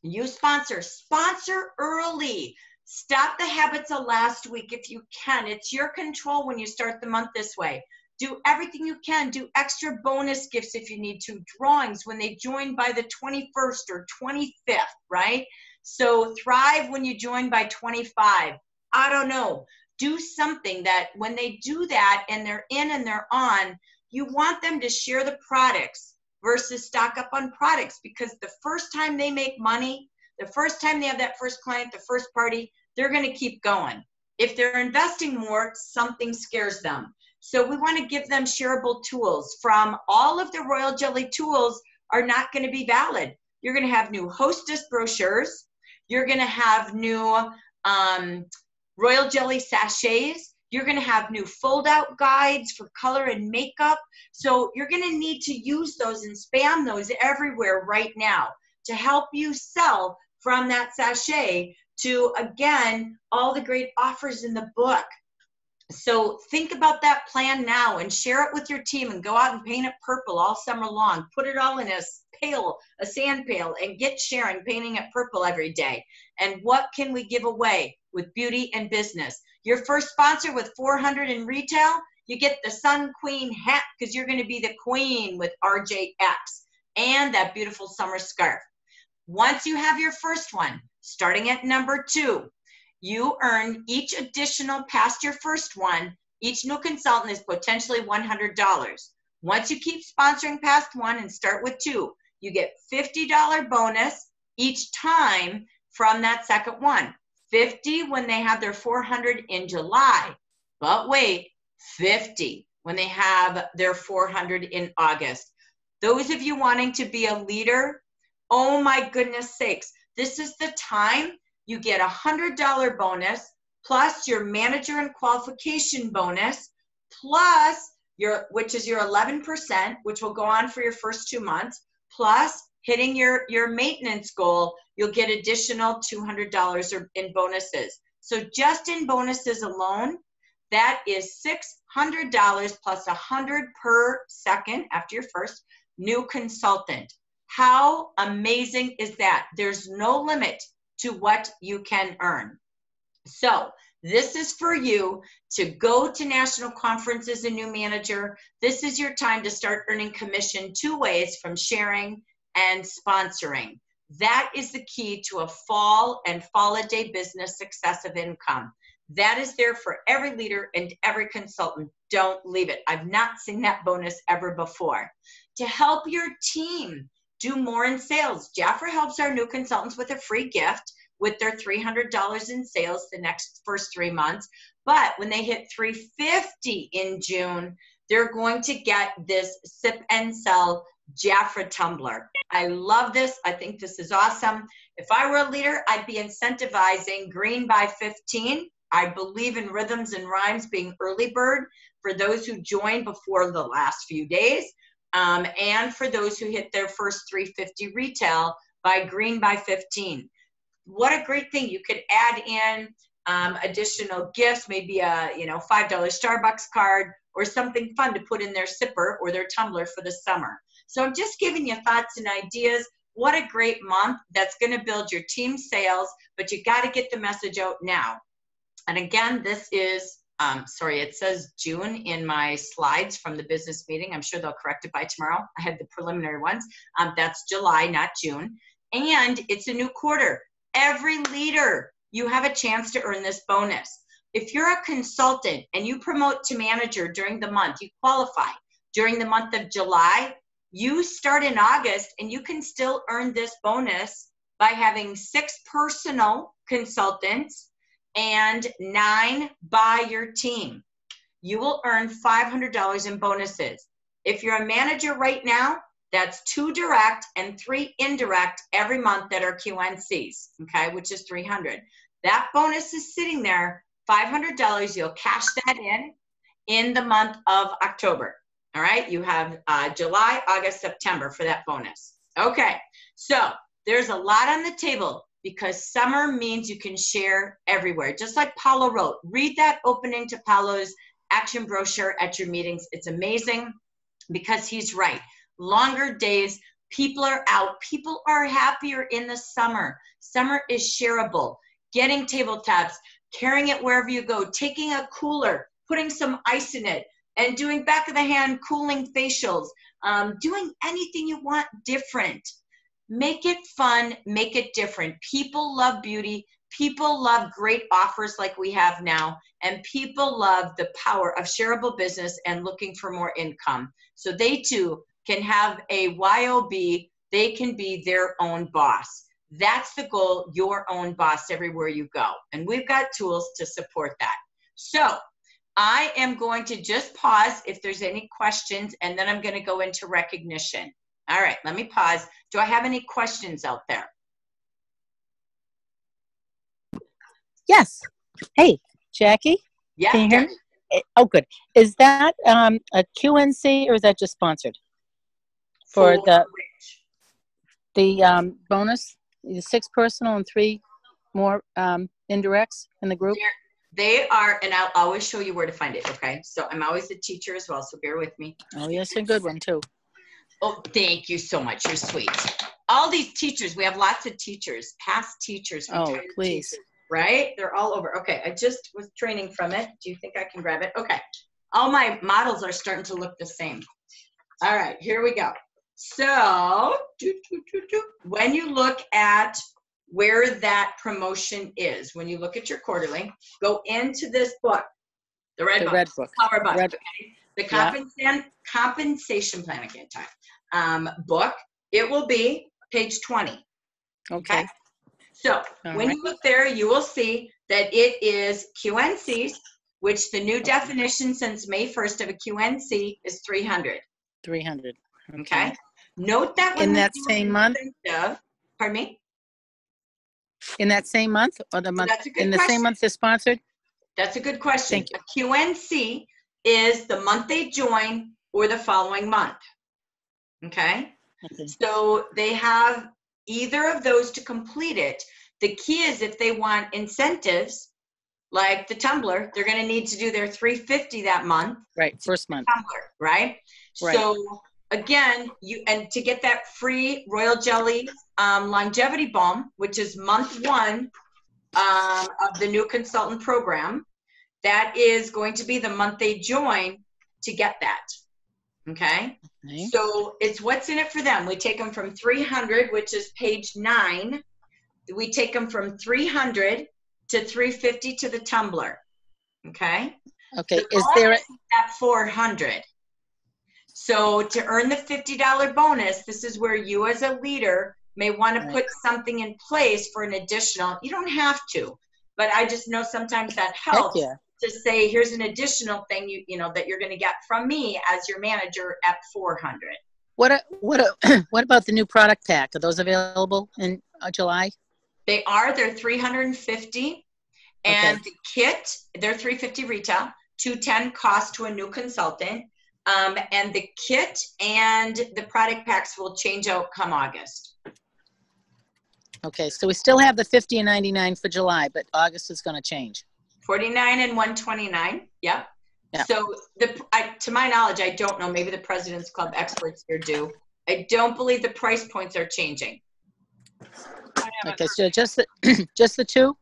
you sponsor early. Stop the habits of last week if you can. It's your control when you start the month this way. Do everything you can. Do extra bonus gifts if you need to. Drawings when they join by the 21st or 25th, right? So thrive when you join by 25. I don't know. Do something that when they do that and they're in and they're on, you want them to share the products versus stock up on products because the first time they make money, the first time they have that first client, the first party, they're going to keep going. If they're investing more, something scares them. So we want to give them shareable tools. From all of the Royal Jelly tools are not going to be valid. You're going to have new hostess brochures. You're going to have new Royal Jelly sachets. You're going to have new fold-out guides for color and makeup. So you're going to need to use those and spam those everywhere right now to help you sell from that sachet to, again, all the great offers in the book. So think about that plan now and share it with your team and go out and paint it purple all summer long. Put it all in a sand pail, and get sharing painting it purple every day. And what can we give away with beauty and business? Your first sponsor with 400 in retail, you get the Sun Queen hat because you're going to be the queen with RJX and that beautiful summer scarf. Once you have your first one, starting at number 2, you earn each additional past your first one. Each new consultant is potentially $100. Once you keep sponsoring past 1 and start with 2, you get $50 bonus each time from that second one. 50 when they have their 400 in July. But wait, 50 when they have their 400 in August. Those of you wanting to be a leader, oh my goodness sakes, this is the time you get a $100 bonus plus your manager and qualification bonus plus which is your 11%, which will go on for your first 2 months, plus hitting your maintenance goal, you'll get additional $200 in bonuses. So just in bonuses alone, that is $600 plus $100 per second after your first new consultant. How amazing is that? There's no limit to what you can earn. So this is for you to go to national conference as a new manager. This is your time to start earning commission 2 ways, from sharing and sponsoring. That is the key to a fall and fall-a-day business success of income. That is there for every leader and every consultant. Don't leave it. I've not seen that bonus ever before. To help your team do more in sales, Jafra helps our new consultants with a free gift with their $300 in sales the first 3 months. But when they hit $350 in June, they're going to get this Sip and Sell Jafra tumbler. I love this. I think this is awesome. If I were a leader, I'd be incentivizing green by 15. I believe in rhythms and rhymes being early bird for those who joined before the last few days, and for those who hit their first $350 retail by green by 15. What a great thing. You could add in additional gifts, maybe a $5 Starbucks card or something fun to put in their sipper or their tumbler for the summer. So I'm just giving you thoughts and ideas. What a great month. That's going to build your team sales, but you got to get the message out now. And again, this is, it says June in my slides from the business meeting. I'm sure they'll correct it by tomorrow. I had the preliminary ones. That's July, not June. And it's a new quarter. Every leader, you have a chance to earn this bonus. If you're a consultant and you promote to manager during the month, you qualify during the month of July, you start in August and you can still earn this bonus by having 6 personal consultants and 9 by your team. You will earn $500 in bonuses. If you're a manager right now, that's 2 direct and 3 indirect every month that are QNCs, okay, which is $300. That bonus is sitting there, $500. You'll cash that in the month of October. All right, you have July, August, September for that bonus. Okay, so there's a lot on the table because summer means you can share everywhere. Just like Paulo wrote, read that opening to Paulo's action brochure at your meetings. It's amazing because he's right. Longer days, people are out. People are happier in the summer. Summer is shareable. Getting tabletops, carrying it wherever you go, taking a cooler, putting some ice in it, and doing back of the hand cooling facials, doing anything you want different. Make it fun, make it different. People love beauty. People love great offers like we have now. And people love the power of shareable business and looking for more income. So they too can have a YOB. They can be their own boss. That's the goal, your own boss everywhere you go. And we've got tools to support that. So I am going to just pause if there's any questions, and then I'm going to go into recognition. All right, let me pause. Do I have any questions out there? Yes. Hey, Jackie? Yeah. Can you hear me? Oh, good. Is that a QNC or is that just sponsored? For the bonus? The 6 personal and 3 more indirects in the group? They are, and I'll always show you where to find it, okay? So I'm always a teacher as well, so bear with me. Oh, yes, a good one, too. Oh, thank you so much. You're sweet. All these teachers, we have lots of teachers, past teachers. Oh, please. Teachers, right? They're all over. Okay, I just was training from it. Do you think I can grab it? Okay. All my models are starting to look the same. All right, here we go. So, when you look at where that promotion is, when you look at your quarterly, go into this book, the red book. Book. Power book. Red. Okay? The compensation plan, I can't talk, book, it will be page 20. Okay. So All when right. you look there, you will see that it is QNCs, which the new definition since May 1st of a QNC is 300. 300. Okay. Note that when In we that do same an month? incentive- pardon me? In that same month or the month? That's a good In the question. same month they're sponsored? That's a good question. Thank you. A QNC is the month they join or the following month. Okay. Okay. So they have either of those to complete it. The key is if they want incentives, like the tumbler, they're going to need to do their 350 that month. Right. First month. Tumbler, right? Right. So again, and to get that free Royal Jelly longevity balm, which is month 1 of the new consultant program, that is going to be the month they join to get that. Okay. Okay. So it's what's in it for them. We take them from 300, which is page 9. We take them from 300 to 350 to the tumbler. Okay. Okay. The Is there bonus is at 400. So to earn the $50 bonus, this is where you as a leader may want to Right. put something in place for an additional. You don't have to, but I just know sometimes that heck helps. yeah. To say, here's an additional thing you know that you're going to get from me as your manager at 400. What about the new product pack? Are those available in July? They're 350, and the kit, they're 350 retail, 210 cost to a new consultant, and the kit and the product packs will change out come August. Okay, so we still have the 50 and 99 for July, but August is going to change. 49 and 129. Yep. Yeah. So to my knowledge, I don't know, maybe the President's Club experts here do. I don't believe the price points are changing. Okay, so just the two?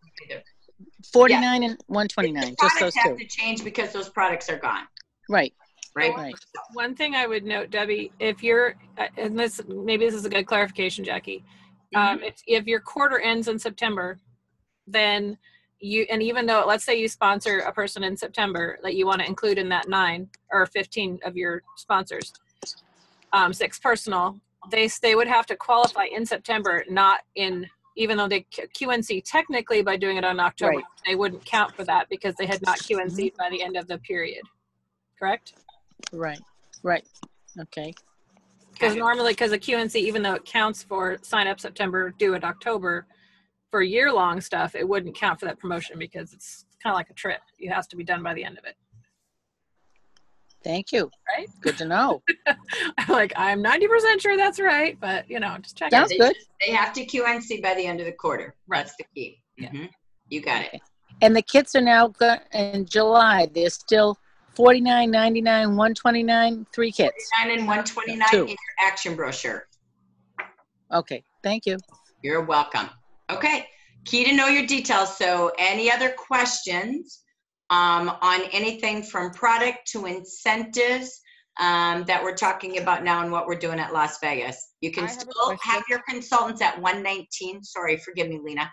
49 and 129, The just those products have two. to change because those products are gone. Right. Right. Right. One thing I would note, Debbie, if you're, and maybe this is a good clarification, Jackie. If your quarter ends in September, then and even though, let's say you sponsor a person in September that you want to include in that 9 or 15 of your sponsors, 6 personal, they would have to qualify in September, not in, even though they QNC technically by doing it on October, Right. they wouldn't count for that because they had not QNC'd by the end of the period. Correct? Right. Okay. Because normally, because a QNC, even though it counts for sign up September, due in October, for year-long stuff, it wouldn't count for that promotion because it's kind of like a trip. It has to be done by the end of it. Thank you. Right? Good to know. I'm 90% sure that's right, but just check. Sounds good. They have to QNC by the end of the quarter. That's the key. Yeah. You got it. And the kits are now in July. They're still $49, $99, $129, 3 kits. 49 and 129 Two. in your action brochure. Okay, thank you. You're welcome. Okay, key to know your details. So any other questions on anything from product to incentives that we're talking about now and what we're doing at Las Vegas? You can still have your consultants at 119. Sorry, forgive me, Lena.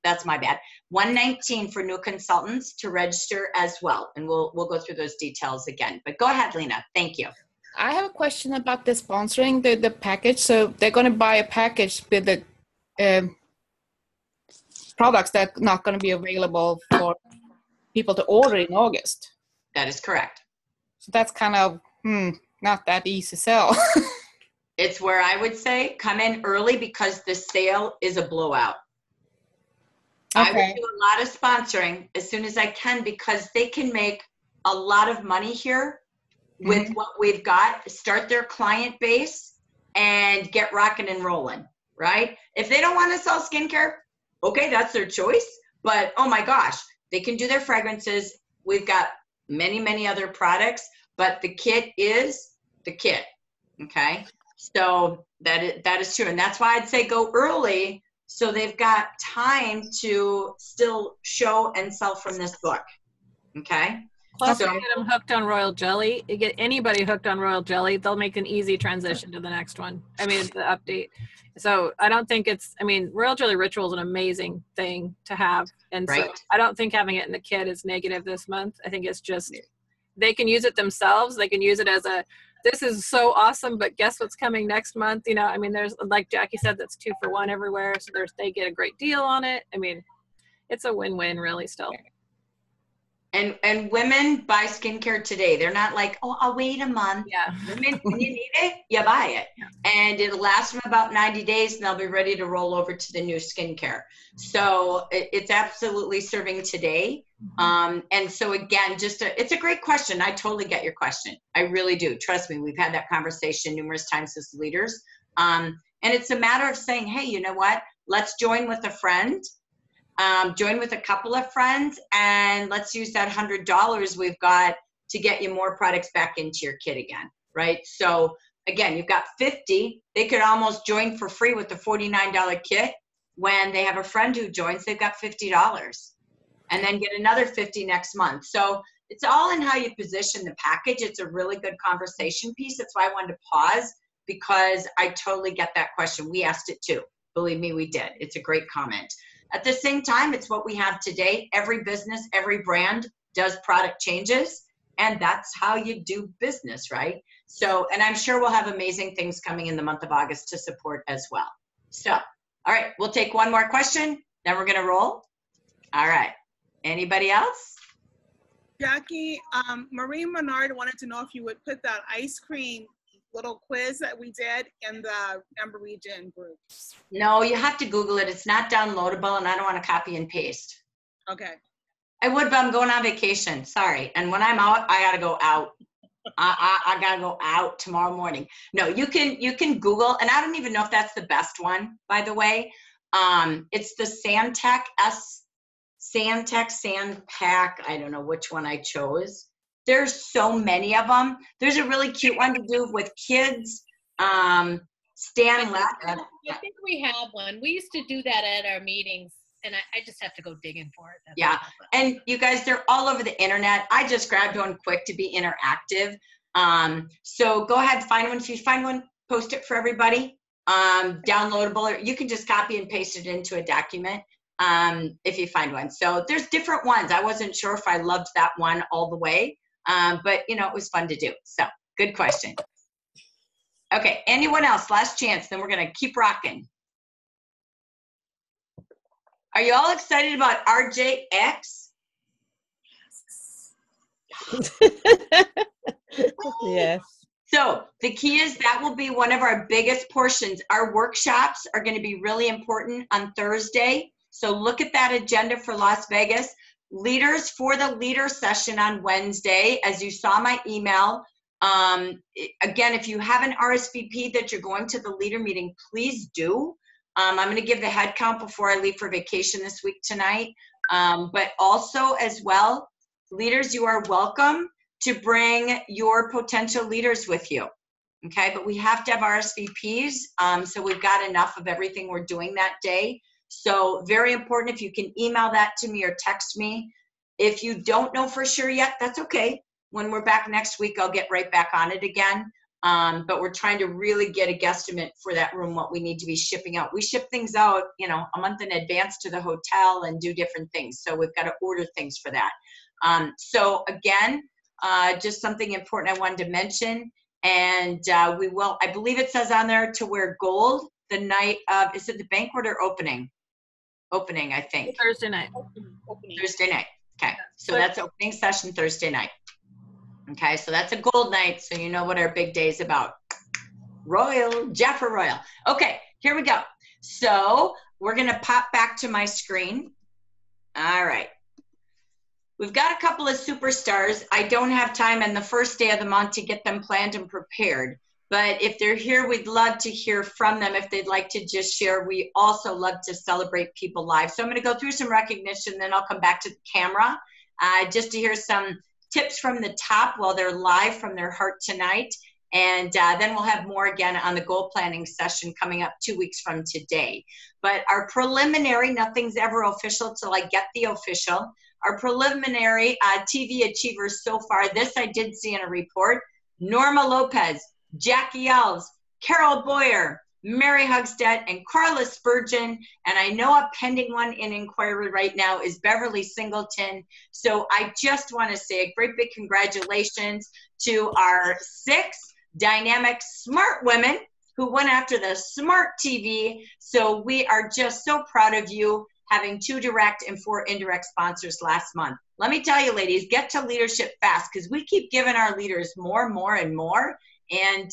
That's my bad. 119 for new consultants to register as well. And we'll go through those details again. But go ahead, Lena. Thank you. I have a question about the sponsoring, the package. So they're going to buy a package with the products that are not going to be available for people to order in August. That is correct. So that's kind of not that easy sell. It's where I would say come in early because the sale is a blowout. I would do a lot of sponsoring as soon as I can because they can make a lot of money here with what we've got, start their client base and get rocking and rolling, right? If they don't want to sell skincare, okay, that's their choice. But oh my gosh, they can do their fragrances. We've got many, many other products, but the kit is the kit, okay? So that is true. And that's why I'd say go early so they've got time to still show and sell from this book, okay? Plus, get them hooked on Royal Jelly. You get anybody hooked on Royal Jelly, they'll make an easy transition to the next one. I mean, the update. So I don't think Royal Jelly Ritual is an amazing thing to have. And so I don't think having it in the kit is negative this month. I think it's just they can use it themselves. They can use it as this is so awesome, but guess what's coming next month? You know, I mean, there's, like Jackie said, that's 2 for 1 everywhere. So they get a great deal on it. I mean, it's a win-win really still. And women buy skincare today. They're not like, oh, I'll wait a month. Yeah. Women, when you need it, you buy it. Yeah. And it'll last them about 90 days and they'll be ready to roll over to the new skincare. So it's absolutely serving today. And so again, it's a great question. I totally get your question. I really do. Trust me, we've had that conversation numerous times as leaders. And it's a matter of saying, hey, you know what? Let's join with a friend. Join with a couple of friends, and let's use that $100 we've got to get you more products back into your kit again, right? So again, you've got 50. They could almost join for free with the $49 kit. When they have a friend who joins, they've got $50, and then get another 50 next month. So it's all in how you position the package. It's a really good conversation piece. That's why I wanted to pause, because I totally get that question. We asked it too. Believe me, we did. It's a great comment. At the same time, it's what we have today. Every business, every brand does product changes, and that's how you do business, right? So, and I'm sure we'll have amazing things coming in the month of August to support as well. So, all right, we'll take one more question, then we're gonna roll. All right, anybody else? Jackie, Marie Menard wanted to know if you would put that ice cream little quiz that we did in the member region group. No, you have to Google it. It's not downloadable, and I don't want to copy and paste. Okay. I would, but I'm going on vacation. Sorry. And when I'm out, I gotta go out. I gotta go out tomorrow morning. No, you can Google, and I don't even know if that's the best one, by the way. It's the Sandtech Sandpack. I don't know which one I chose. There's so many of them. There's a really cute one to do with kids. I think we have one. We used to do that at our meetings, and I just have to go digging for it. That's yeah, and you guys, they're all over the internet. I just grabbed one quick to be interactive. So go ahead, find one. If you find one, post it for everybody. Downloadable, or you can just copy and paste it into a document if you find one. So there's different ones. I wasn't sure if I loved that one all the way. But you know, it was fun to do. So good question. Okay, anyone else? Last chance, then we're gonna keep rocking. Are you all excited about RJX? Yes. So the key is that will be one of our biggest portions. Our workshops are gonna be really important on Thursday. So look at that agenda for Las Vegas. Leaders for the leader session on Wednesday, as you saw my email. Again, if you have an RSVP that you're going to the leader meeting, please do. I'm going to give the head count before I leave for vacation this week tonight. But also as well, leaders, you are welcome to bring your potential leaders with you. Okay, but we have to have RSVPs. So we've got enough of everything we're doing that day. So very important, if you can email that to me or text me. If you don't know for sure yet, that's okay. When we're back next week, I'll get right back on it again. But we're trying to really get a guesstimate for that room, what we need to be shipping out. We ship things out, you know, a month in advance to the hotel and do different things. So we've got to order things for that. So again, just something important I wanted to mention. And we will, I believe it says on there to wear gold the night of, is it the banquet or opening? Opening, I think. Thursday night. Thursday night. Okay. So that's opening session Thursday night. Okay. So that's a gold night. So you know what our big day is about. Royal, Jaffa Royal. Okay. Here we go. So we're going to pop back to my screen. All right. We've got a couple of superstars. I don't have time on the first day of the month to get them planned and prepared. But if they're here, we'd love to hear from them if they'd like to just share. We also love to celebrate people live. So I'm going to go through some recognition, then I'll come back to the camera just to hear some tips from the top while they're live from their heart tonight. And then we'll have more again on the goal planning session coming up 2 weeks from today. But our preliminary, nothing's ever official till I get the official. Our preliminary TV achievers so far, this I did see in a report. Norma Lopez, Jackie Elves, Carol Boyer, Mary Hugstead, and Carla Spurgeon. And I know a pending one in inquiry right now is Beverly Singleton. So I just want to say a great big congratulations to our 6 dynamic smart women who went after the smart TV. So we are just so proud of you, having 2 direct and 4 indirect sponsors last month. Let me tell you, ladies, get to leadership fast, because we keep giving our leaders more and more and more. And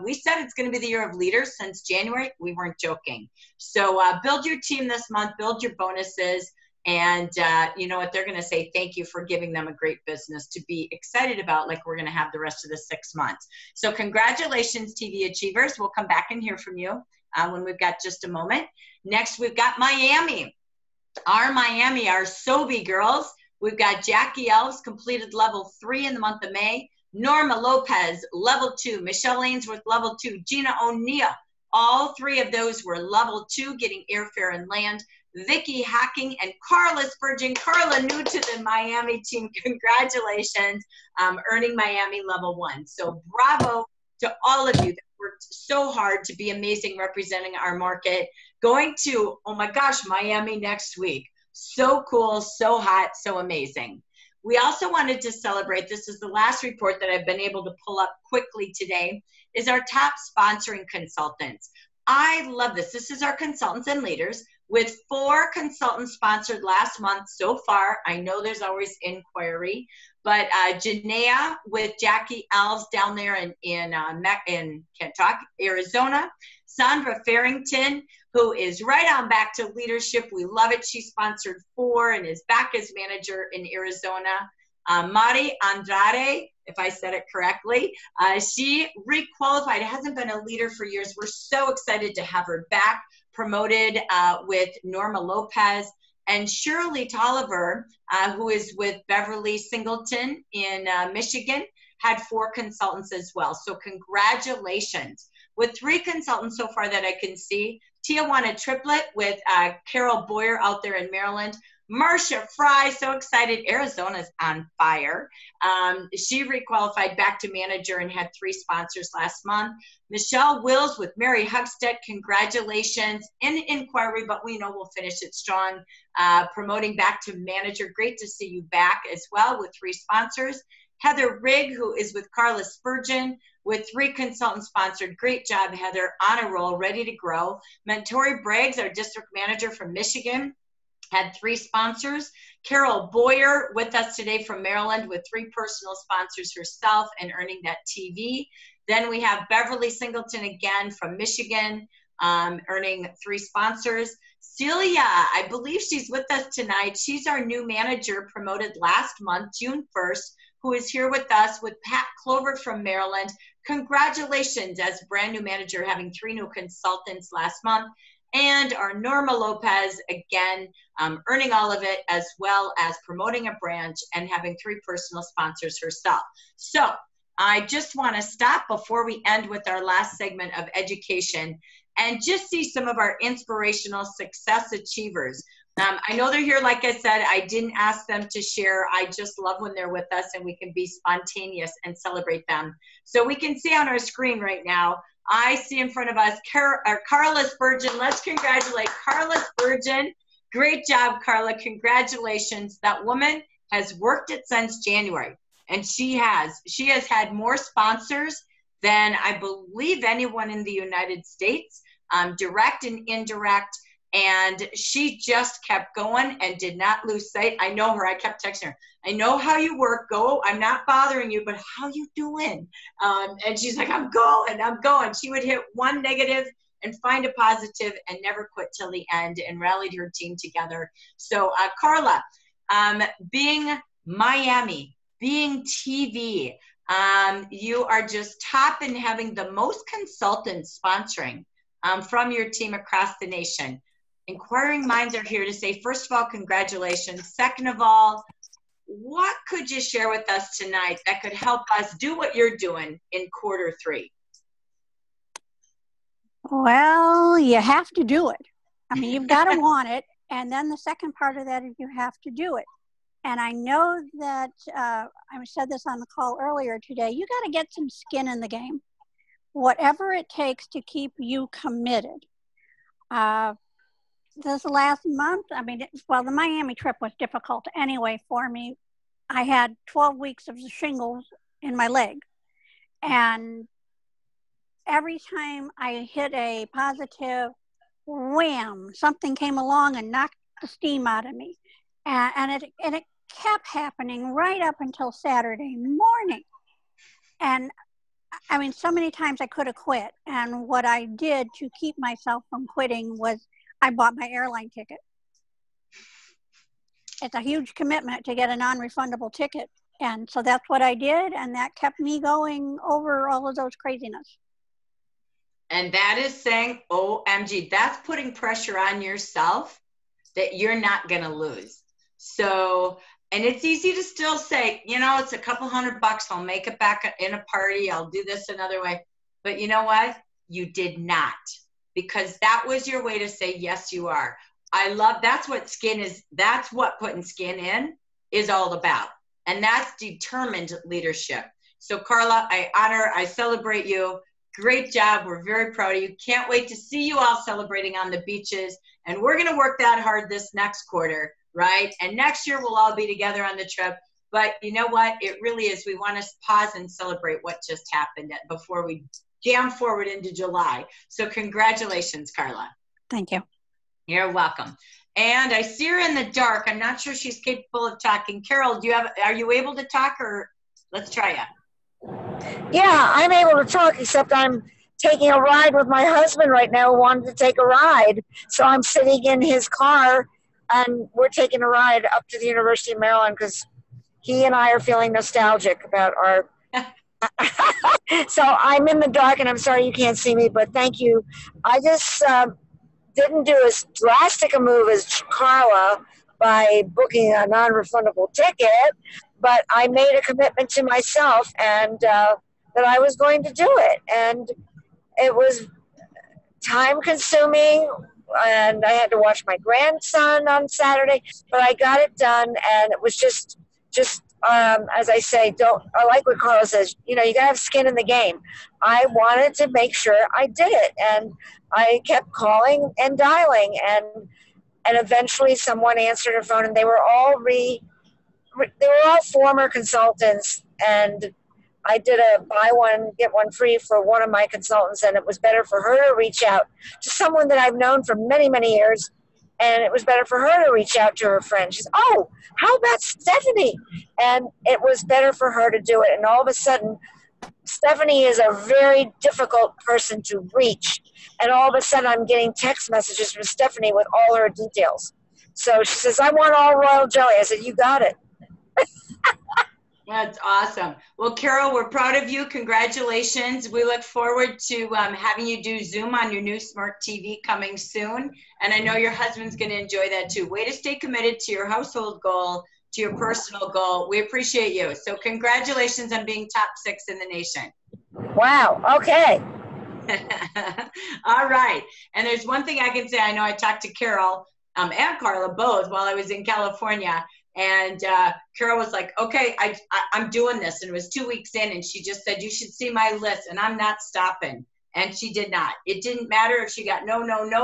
we said it's going to be the year of leaders since January. We weren't joking. So build your team this month, build your bonuses. And you know what? They're going to say thank you for giving them a great business to be excited about, like we're going to have the rest of the 6 months. So congratulations, TV Achievers. We'll come back and hear from you when we've got just a moment. Next, we've got Miami. Our SOBI girls. We've got Jackie Elves, completed level 3 in the month of May. Norma Lopez, level 2. Michelle Ainsworth, level 2. Gina O'Neill. All 3 of those were level 2, getting airfare and land. Vicky Hacking and Carla Spurgeon. Carla, new to the Miami team. Congratulations, earning Miami level 1. So bravo to all of you that worked so hard to be amazing representing our market. Going to, oh my gosh, Miami next week. So cool, so hot, so amazing. We also wanted to celebrate, this is the last report that I've been able to pull up quickly today, is our top sponsoring consultants. I love this. This is our consultants and leaders, with 4 consultants sponsored last month so far. I know there's always inquiry, but Janaea with Jackie Elves down there in Kentucky, Arizona. Sandra Farrington, who is right on back to leadership. We love it. She sponsored 4 and is back as manager in Arizona. Mari Andrade, if I said it correctly, she requalified, hasn't been a leader for years. We're so excited to have her back, promoted with Norma Lopez. And Shirley Tolliver, who is with Beverly Singleton in Michigan, had 4 consultants as well. So congratulations. With 3 consultants so far that I can see. Tijuana Triplet with Carol Boyer out there in Maryland. Marcia Fry, so excited. Arizona's on fire. She requalified back to manager and had 3 sponsors last month. Michelle Wills with Mary Hugstead, congratulations. In inquiry, but we know we'll finish it strong. Promoting back to manager. Great to see you back as well with 3 sponsors. Heather Rigg, who is with Carla Spurgeon, with 3 consultants sponsored. Great job, Heather, on a roll, ready to grow. Mentori Briggs, our district manager from Michigan, had 3 sponsors. Carol Boyer with us today from Maryland with 3 personal sponsors herself and earning that TV. Then we have Beverly Singleton again from Michigan, earning 3 sponsors. Celia, I believe she's with us tonight. She's our new manager, promoted last month, June 1st, who is here with us with Pat Clover from Maryland. Congratulations as brand new manager, having 3 new consultants last month. And our Norma Lopez, again, earning all of it, as well as promoting a branch and having 3 personal sponsors herself. So I just want to stop before we end with our last segment of education and just see some of our inspirational success achievers. I know they're here, like I said. I didn't ask them to share. I just love when they're with us and we can be spontaneous and celebrate them. So we can see on our screen right now, I see in front of us Carla Spurgeon. Let's congratulate Carla Spurgeon. Great job, Carla. Congratulations. That woman has worked it since January, and she has had more sponsors than I believe anyone in the United States, direct and indirect. And she just kept going and did not lose sight. I know her. I kept texting her. I know how you work. Go. I'm not bothering you, but how you doing? And she's like, I'm going. She would hit 1 negative and find a positive and never quit till the end and rallied her team together. So Carla, being Miami, being TV, you are just top in having the most consultants sponsoring from your team across the nation. Inquiring minds are here to say, first of all, congratulations. Second of all, what could you share with us tonight that could help us do what you're doing in Q3? Well, you have to do it. I mean, you've got to want it. And then the second part of that is you have to do it. And I know that I said this on the call earlier today, you got to get some skin in the game. whatever it takes to keep you committed. This last month, I mean, well, the Miami trip was difficult anyway for me. I had 12 weeks of shingles in my leg. And every time I hit a positive, wham, something came along and knocked the steam out of me. And it kept happening right up until Saturday morning. And I mean, so many times I could have quit. And what I did to keep myself from quitting was I bought my airline ticket. It's a huge commitment to get a non-refundable ticket. And so that's what I did. And that kept me going over all of those craziness. And that is saying, OMG, that's putting pressure on yourself that you're not going to lose. So, and it's easy to still say, you know, it's a couple $100. I'll make it back in a party. I'll do this another way. But you know what? You did not. Because that was your way to say, yes, you are. I love, that's what skin is. That's what putting skin in is all about. And that's determined leadership. So Carla, I celebrate you. Great job. We're very proud of you. Can't wait to see you all celebrating on the beaches. And we're going to work that hard this next quarter, right? And next year we'll all be together on the trip. But you know what? It really is. We want to pause and celebrate what just happened before we jam forward into July. So congratulations, Carla. Thank you. You're welcome. And I see her in the dark. I'm not sure she's capable of talking. Carol, are you able to talk, or let's try it? Yeah, I'm able to talk, except I'm taking a ride with my husband right now who wanted to take a ride. So I'm sitting in his car and we're taking a ride up to the University of Maryland because he and I are feeling nostalgic about our so I'm in the dark, and I'm sorry you can't see me, but thank you. I just didn't do as drastic a move as Carla by booking a non-refundable ticket, but I made a commitment to myself and that I was going to do it. And it was time-consuming, and I had to watch my grandson on Saturday, but I got it done, and it was just as I say, I like what Carla says, you know, you gotta have skin in the game. I wanted to make sure I did it, and I kept calling and dialing, and eventually someone answered her phone, and they were all former consultants, and I did a buy one, get one free for one of my consultants, and it was better for her to reach out to someone that I've known for many, many years. And it was better for her to reach out to her friend. She said, oh, how about Stephanie? And it was better for her to do it. And all of a sudden, Stephanie is a very difficult person to reach. And all of a sudden, I'm getting text messages from Stephanie with all her details. So she says, I want all royal jelly. I said, you got it. That's awesome. Well, Carol, we're proud of you. Congratulations. We look forward to having you do Zoom on your new smart TV coming soon. And I know your husband's going to enjoy that too. Way to stay committed to your household goal, to your personal goal. We appreciate you. So congratulations on being top 6 in the nation. Wow. Okay. All right. And there's one thing I can say. I know I talked to Carol and Carla both while I was in California. And Carol was like, okay, I'm doing this. And it was 2 weeks in, and she just said, you should see my list, and I'm not stopping. And she did not. It didn't matter if she got no,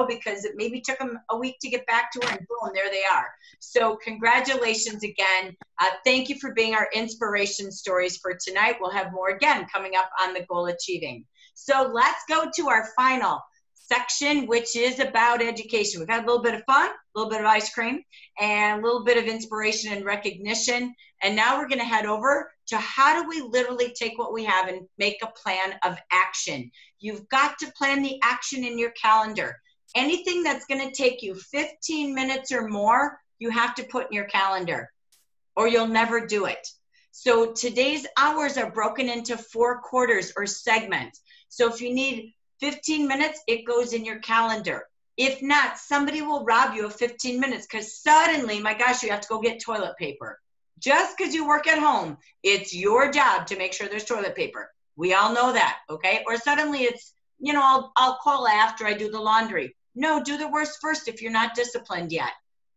because it maybe took them a week to get back to her, and boom, there they are. So congratulations again. Thank you for being our inspiration stories for tonight. We'll have more again coming up on the goal achieving. So let's go to our final section, which is about education. We've had a little bit of fun, a little bit of ice cream, and a little bit of inspiration and recognition. And now we're going to head over to how do we literally take what we have and make a plan of action. You've got to plan the action in your calendar. Anything that's going to take you 15 minutes or more, you have to put in your calendar, or you'll never do it. So today's hours are broken into 4 quarters or segments. So if you need 15 minutes, it goes in your calendar. If not, somebody will rob you of 15 minutes because suddenly, my gosh, you have to go get toilet paper. Just because you work at home, it's your job to make sure there's toilet paper. We all know that, okay? Or suddenly it's, you know, I'll call after I do the laundry. No, do the worst first if you're not disciplined yet.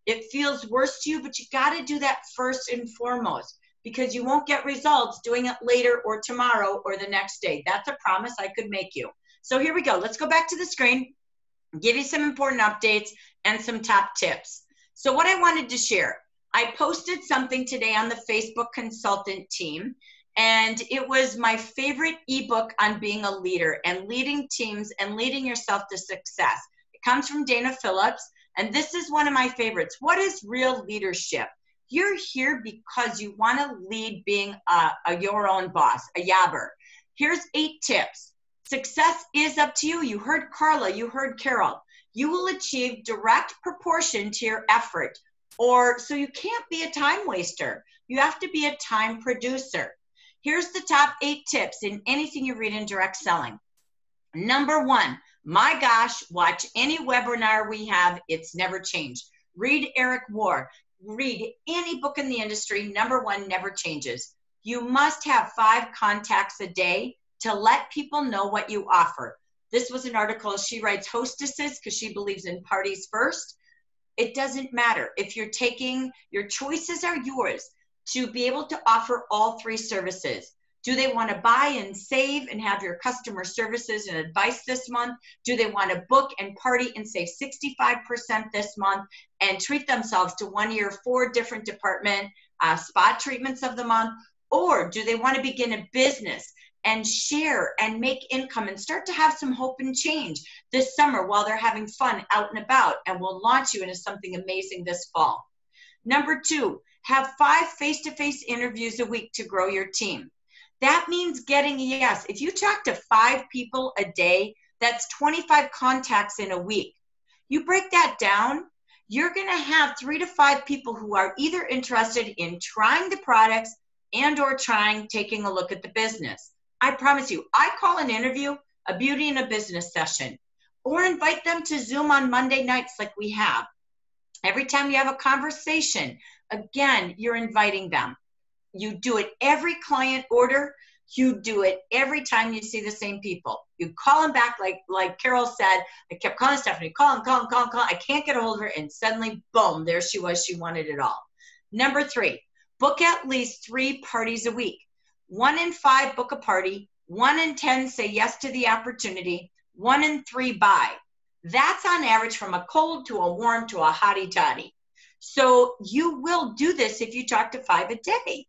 It feels worse to you, but you got to do that first and foremost. because you won't get results doing it later or tomorrow or the next day. That's a promise I could make you. So here we go. Let's go back to the screen, give you some important updates and some top tips. So what I wanted to share, I posted something today on the Facebook consultant team, and it was my favorite ebook on being a leader and leading teams and leading yourself to success. It comes from Dana Phillips, and this is one of my favorites. What is real leadership? You're here because you want to lead being your own boss, a yabber. Here's 8 tips. Success is up to you. You heard Carla, you heard Carol. You will achieve direct proportion to your effort, so you can't be a time waster. You have to be a time producer. Here's the top 8 tips in anything you read in direct selling. Number 1, my gosh, watch any webinar we have. It's never changed. Read Eric Warr. Read any book in the industry. Number 1 never changes. You must have 5 contacts a day to let people know what you offer. This was an article. She writes hostesses because she believes in parties first. It doesn't matter. If you're taking, your choices are yours to be able to offer all 3 services. Do they want to buy and save and have your customer services and advice this month? Do they want to book and party and save 65% this month and treat themselves to 1 year, 4 different department spa treatments of the month? Or do they want to begin a business and share and make income and start to have some hope and change this summer while they're having fun out and about, and we'll launch you into something amazing this fall? Number 2, have 5 face-to-face interviews a week to grow your team. That means getting a yes. If you talk to 5 people a day, that's 25 contacts in a week. You break that down, you're going to have 3 to 5 people who are either interested in trying the products and or taking a look at the business. I promise you, I call an interview a beauty and a business session, or invite them to Zoom on Monday nights like we have. Every time you have a conversation, again, you're inviting them. You do it every client order. You do it every time you see the same people. You call them back like Carol said. I kept calling Stephanie, call. I can't get a hold of her, and suddenly, boom, there she was. She wanted it all. Number 3, book at least 3 parties a week. 1 in 5 book a party. 1 in 10 say yes to the opportunity. 1 in 3 buy. That's on average from a cold to a warm to a hottie toddy. So you will do this if you talk to 5 a day.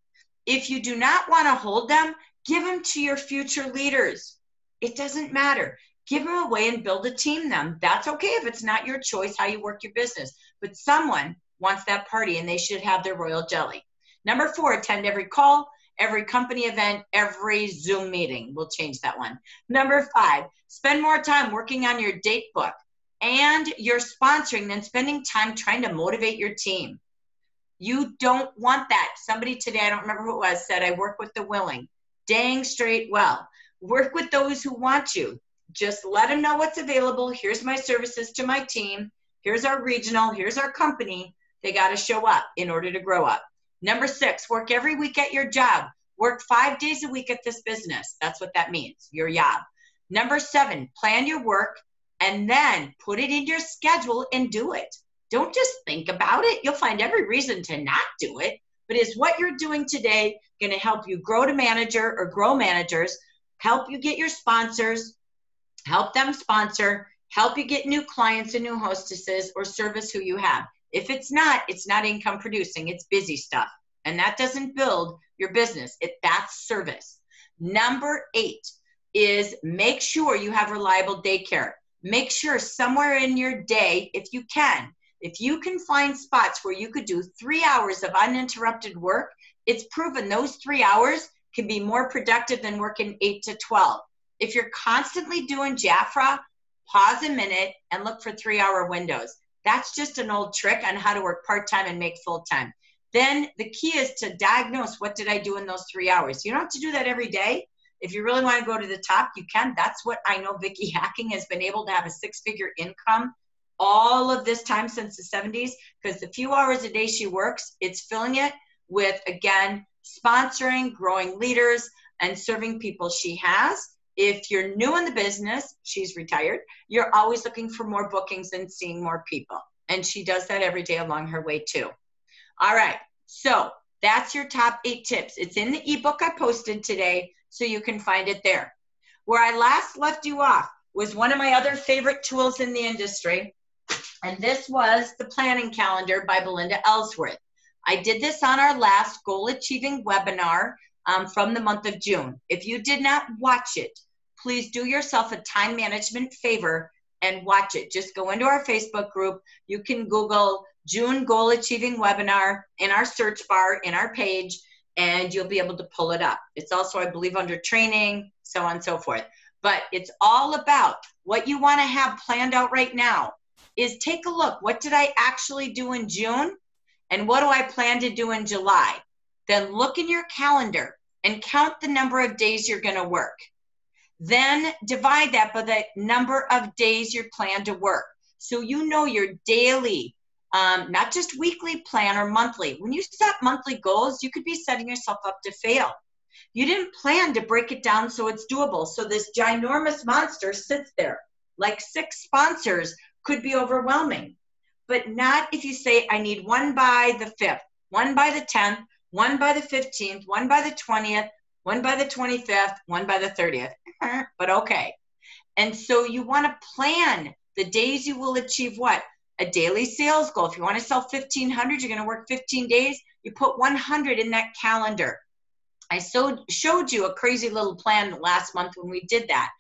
If you do not want to hold them, give them to your future leaders. It doesn't matter. Give them away and build a team them. That's okay if it's not your choice how you work your business, but someone wants that party and they should have their royal jelly. Number 4, attend every call, every company event, every Zoom meeting. We'll change that one. Number 5, spend more time working on your date book and your sponsoring than spending time trying to motivate your team. You don't want that. Somebody today, I don't remember who it was, said, I work with the willing. Dang straight well. Work with those who want you. Just let them know what's available. Here's my services to my team. Here's our regional. Here's our company. They got to show up in order to grow up. Number 6, work every week at your job. Work 5 days a week at this business. That's what that means, your job. Number 7, plan your work and then put it in your schedule and do it. Don't just think about it. You'll find every reason to not do it. But is what you're doing today going to help you grow to manager or grow managers, help you get your sponsors, help them sponsor, help you get new clients and new hostesses, or service who you have? If it's not income producing. It's busy stuff. And that doesn't build your business. That's service. Number 8 is make sure you have reliable daycare. Make sure somewhere in your day, if you can find spots where you could do 3 hours of uninterrupted work, it's proven those 3 hours can be more productive than working 8 to 12. If you're constantly doing Jafra, pause a minute and look for 3-hour windows. That's just an old trick on how to work part-time and make full-time. Then the key is to diagnose, what did I do in those 3 hours? You don't have to do that every day. If you really want to go to the top, you can. That's what I know Vicki Hacking has been able to have a 6-figure income all of this time since the 70s, because the few hours a day she works, it's filling it with, again, sponsoring, growing leaders, and serving people she has. If you're new in the business, she's retired, you're always looking for more bookings and seeing more people. And she does that every day along her way too. All right, so That's your top 8 tips. It's in the ebook I posted today, so you can find it there. Where I last left you off was one of my other favorite tools in the industry, and this was the planning calendar by Belinda Ellsworth. I did this on our last goal achieving webinar from the month of June. If you did not watch it, please do yourself a time management favor and watch it. Just go into our Facebook group. You can Google June goal achieving webinar in our search bar in our page, and you'll be able to pull it up. It's also, I believe, under training, so on and so forth. But it's all about what you want to have planned out right now is take a look. What did I actually do in June? And what do I plan to do in July? Then look in your calendar and count the number of days you're going to work. Then divide that by the number of days you plan to work. So you know your daily, not just weekly plan or monthly. When you set monthly goals, you could be setting yourself up to fail. You didn't plan to break it down so it's doable. So this ginormous monster sits there. Like 6 sponsors could be overwhelming. But not if you say, I need one by the 5th, one by the 10th, one by the 15th, one by the 20th, one by the 25th, one by the 30th. But okay. And so you want to plan the days you will achieve what? A daily sales goal. If you want to sell 1,500, you're going to work 15 days. You put 100 in that calendar. I showed you a crazy little plan last month when we did that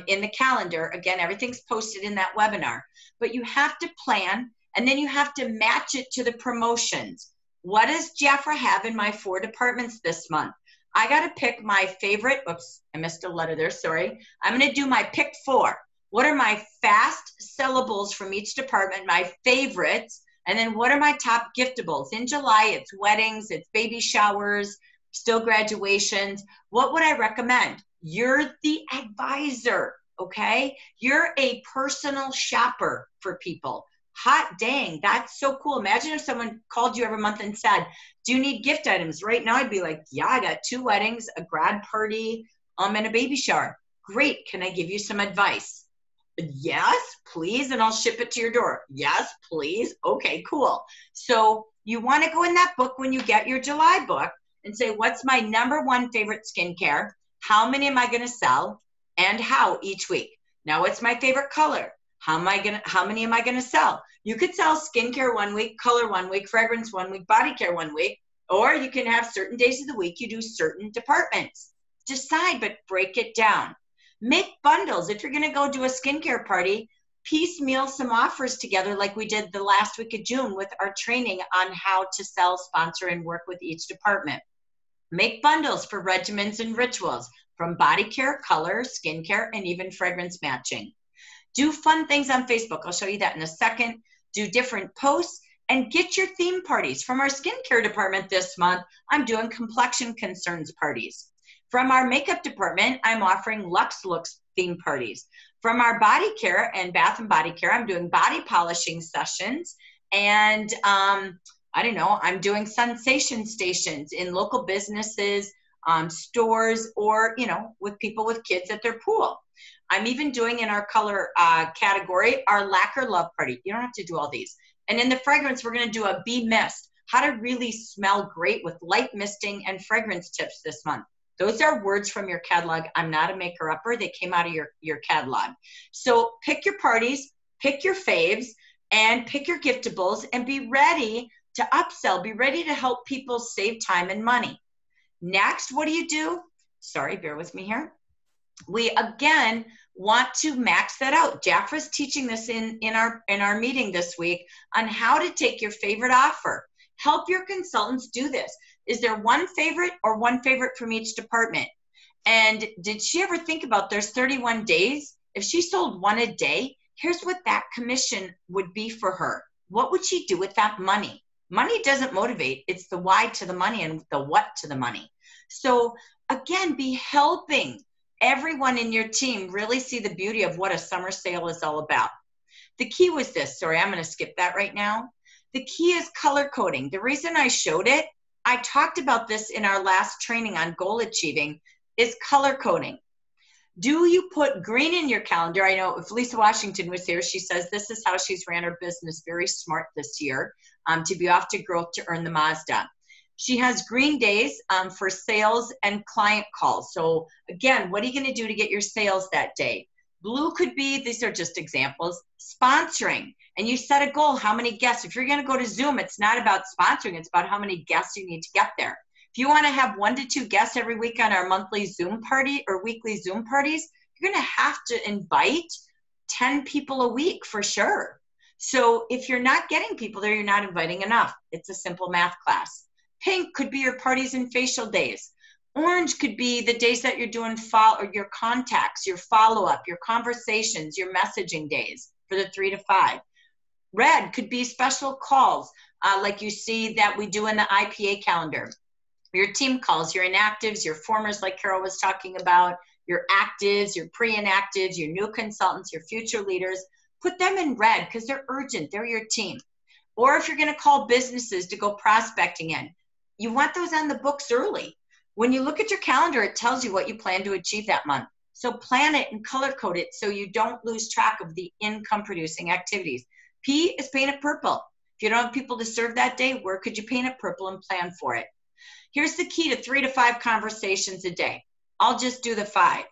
in the calendar. Again, everything's posted in that webinar. But you have to plan, and then you have to match it to the promotions. What does Jafra have in my 4 departments this month? I got to pick my favorite. Oops, I missed a letter there. Sorry. I'm going to do my pick 4. What are my fast sellables from each department, my favorites, and then what are my top giftables? In July, it's weddings, it's baby showers, still graduations. What would I recommend? You're the advisor, okay? You're a personal shopper for people. Hot dang, that's so cool. Imagine if someone called you every month and said, do you need gift items? Right now, I'd be like, yeah, I got 2 weddings, a grad party, and a baby shower. Great, can I give you some advice? Yes, please, and I'll ship it to your door. Yes, please. Okay, cool. So you want to go in that book when you get your July book and say, what's my #1 favorite skincare? How many am I going to sell? And how each week? Now, what's my favorite color? How many am I going to sell? You could sell skincare 1 week, color 1 week, fragrance 1 week, body care 1 week, or you can have certain days of the week you do certain departments. Decide, but break it down. Make bundles. If you're going to go do a skincare party, piecemeal some offers together like we did the last week of June with our training on how to sell, sponsor, and work with each department. Make bundles for regimens and rituals from body care, color, skincare, and even fragrance matching. Do fun things on Facebook. I'll show you that in a second. Do different posts and get your theme parties. From our skincare department this month, I'm doing complexion concerns parties. From our makeup department, I'm offering Luxe Looks theme parties. From our body care and bath and body care, I'm doing body polishing sessions. And I don't know, I'm doing sensation stations in local businesses, stores, or, you know, with people with kids at their pool. I'm even doing in our color category, our lacquer love party. You don't have to do all these. And in the fragrance, we're going to do a bee mist, how to really smell great with light misting and fragrance tips this month. Those are words from your catalog. I'm not a maker-upper. They came out of your catalog. So pick your parties, pick your faves, and pick your giftables, and be ready to upsell. Be ready to help people save time and money. Next, what do? Sorry, bear with me here. We, again, want to max that out. Jafra's teaching this in our meeting this week on how to take your favorite offer. Help your consultants do this. Is there one favorite or one favorite from each department? And did she ever think about there's 31 days? If she sold 1 a day, here's what that commission would be for her. What would she do with that money? Money doesn't motivate. It's the why to the money and the what to the money. So again, be helping everyone in your team really see the beauty of what a summer sale is all about. The key was this. Sorry, I'm going to skip that right now. The key is color coding. The reason I showed it, I talked about this in our last training on goal achieving, is color coding. Do you put green in your calendar? I know if Lisa Washington was here, she says this is how she's ran her business very smart this year, to be off to growth to earn the Mazda. She has green days for sales and client calls. So again, what are you going to do to get your sales that day? Blue could be, these are just examples, sponsoring. And you set a goal, how many guests. If you're going to go to Zoom, it's not about sponsoring, it's about how many guests you need to get there. If you want to have 1 to 2 guests every week on our monthly Zoom party or weekly Zoom parties, you're going to have to invite 10 people a week for sure. So if you're not getting people there, you're not inviting enough. It's a simple math class. Pink could be your parties and facial days. Orange could be the days that you're doing your contacts, your follow-up, your conversations, your messaging days for the 3 to 5. Red could be special calls like you see that we do in the IPA calendar. Your team calls, your inactives, your formers like Carol was talking about, your actives, your pre-inactives, your new consultants, your future leaders. Put them in red because they're urgent. They're your team. Or if you're going to call businesses to go prospecting in, you want those on the books early. When you look at your calendar, it tells you what you plan to achieve that month. So plan it and color code it so you don't lose track of the income producing activities. P is paint it purple. If you don't have people to serve that day, where could you paint it purple and plan for it? Here's the key to 3 to 5 conversations a day. I'll just do the 5.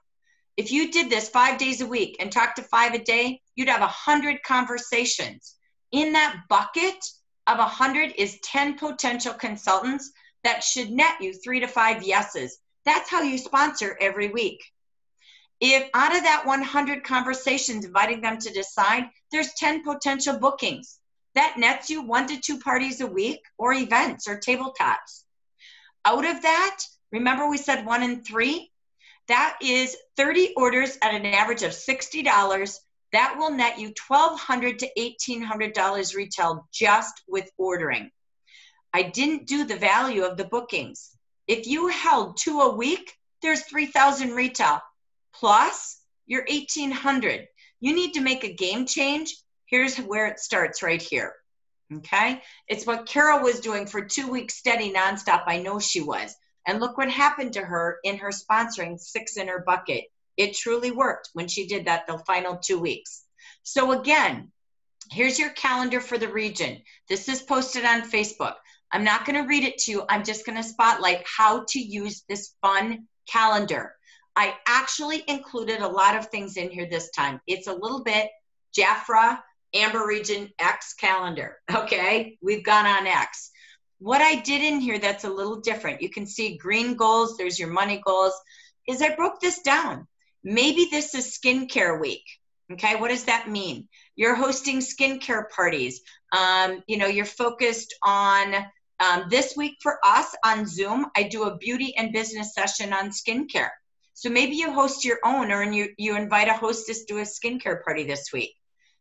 If you did this 5 days a week and talked to 5 a day, you'd have 100 conversations. In that bucket of 100 is 10 potential consultants that should net you 3 to 5 yeses. That's how you sponsor every week. If out of that 100 conversations, inviting them to decide, there's 10 potential bookings. That nets you 1 to 2 parties a week or events or tabletops. Out of that, remember we said 1 in 3? That is 30 orders at an average of $60. That will net you $1,200 to $1,800 retail just with ordering. I didn't do the value of the bookings. If you held 2 a week, there's 3,000 retail plus your 1,800. You need to make a game change. Here's where it starts right here. Okay? It's what Carol was doing for 2 weeks steady nonstop. I know she was. And look what happened to her in her sponsoring 6 in her bucket. It truly worked when she did that the final 2 weeks. So again, here's your calendar for the region. This is posted on Facebook. I'm not going to read it to you. I'm just going to spotlight how to use this fun calendar. I actually included a lot of things in here this time. It's a little bit Jafra, Amber Region X calendar. Okay, we've gone on X. What I did in here that's a little different, you can see green goals, there's your money goals, is I broke this down. Maybe this is skincare week. Okay, what does that mean? You're hosting skincare parties. You're focused on this week for us on Zoom. I do a beauty and business session on skincare. So maybe you host your own or you invite a hostess to a skincare party this week.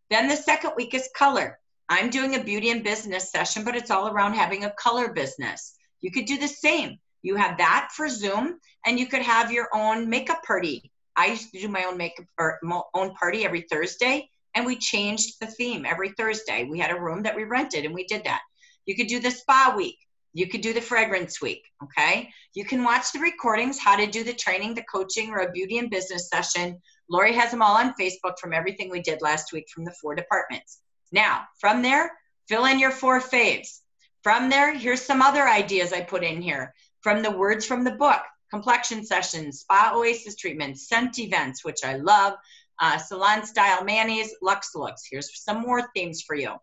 Then the second week is color. I'm doing a beauty and business session, but it's all around having a color business. You could do the same. You have that for Zoom, and you could have your own makeup party. I used to do my own makeup or own party every Thursday, and we changed the theme every Thursday. We had a room that we rented, and we did that. You could do the spa week. You could do the fragrance week, okay? You can watch the recordings, how to do the training, the coaching, or a beauty and business session. Lori has them all on Facebook from everything we did last week from the 4 departments. Now, from there, fill in your 4 faves. From there, here's some other ideas I put in here. From the words from the book, complexion sessions, spa oasis treatments, scent events, which I love, salon style manis, luxe looks. Here's some more themes for you.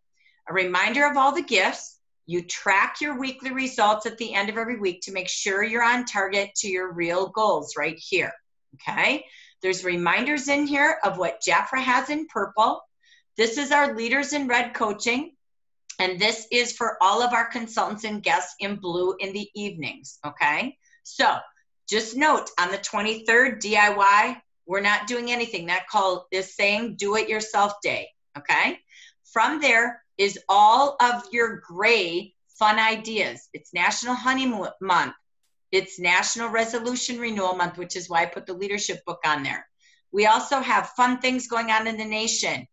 A reminder of all the gifts. You track your weekly results at the end of every week to make sure you're on target to your real goals right here, okay? There's reminders in here of what Jafra has in purple. This is our Leaders in Red coaching, and this is for all of our consultants and guests in blue in the evenings, okay? So just note, on the 23rd, DIY, we're not doing anything. That call is saying do-it-yourself day, okay? From there is all of your gray fun ideas. It's National Honeymoon Month. It's National Resolution Renewal Month, which is why I put the leadership book on there. We also have fun things going on in the nation.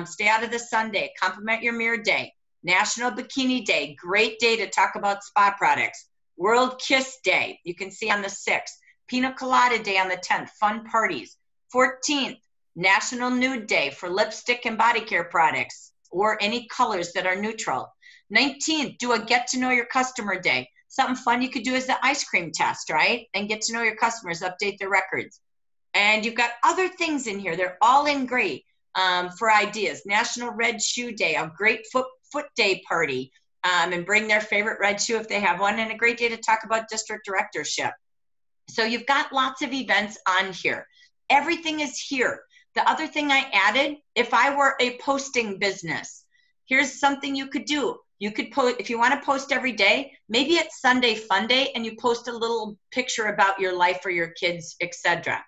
Stay out of the Sunday, compliment your mirror day, National Bikini Day, great day to talk about spa products, World Kiss Day, you can see on the 6th, Pina Colada Day on the 10th, fun parties, 14th, National Nude Day for lipstick and body care products or any colors that are neutral, 19th, do a get to know your customer day, Something fun you could do is the ice cream test, right? And get to know your customers, update their records. And you've got other things in here. They're all in great for ideas. National Red Shoe Day, a great foot day party, and bring their favorite red shoe if they have one, and a great day to talk about district directorship. So you've got lots of events on here. Everything is here. The other thing I added, if I were a posting business, here's something you could do. You could post, if you want to post every day, maybe it's Sunday Fun Day and you post a little picture about your life or your kids, etc.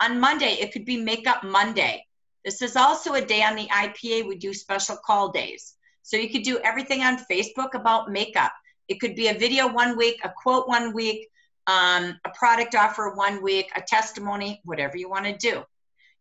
On Monday, it could be Makeup Monday. This is also a day on the IPA we do special call days. So you could do everything on Facebook about makeup. It could be a video 1 week, a quote 1 week, a product offer 1 week, a testimony, whatever you want to do.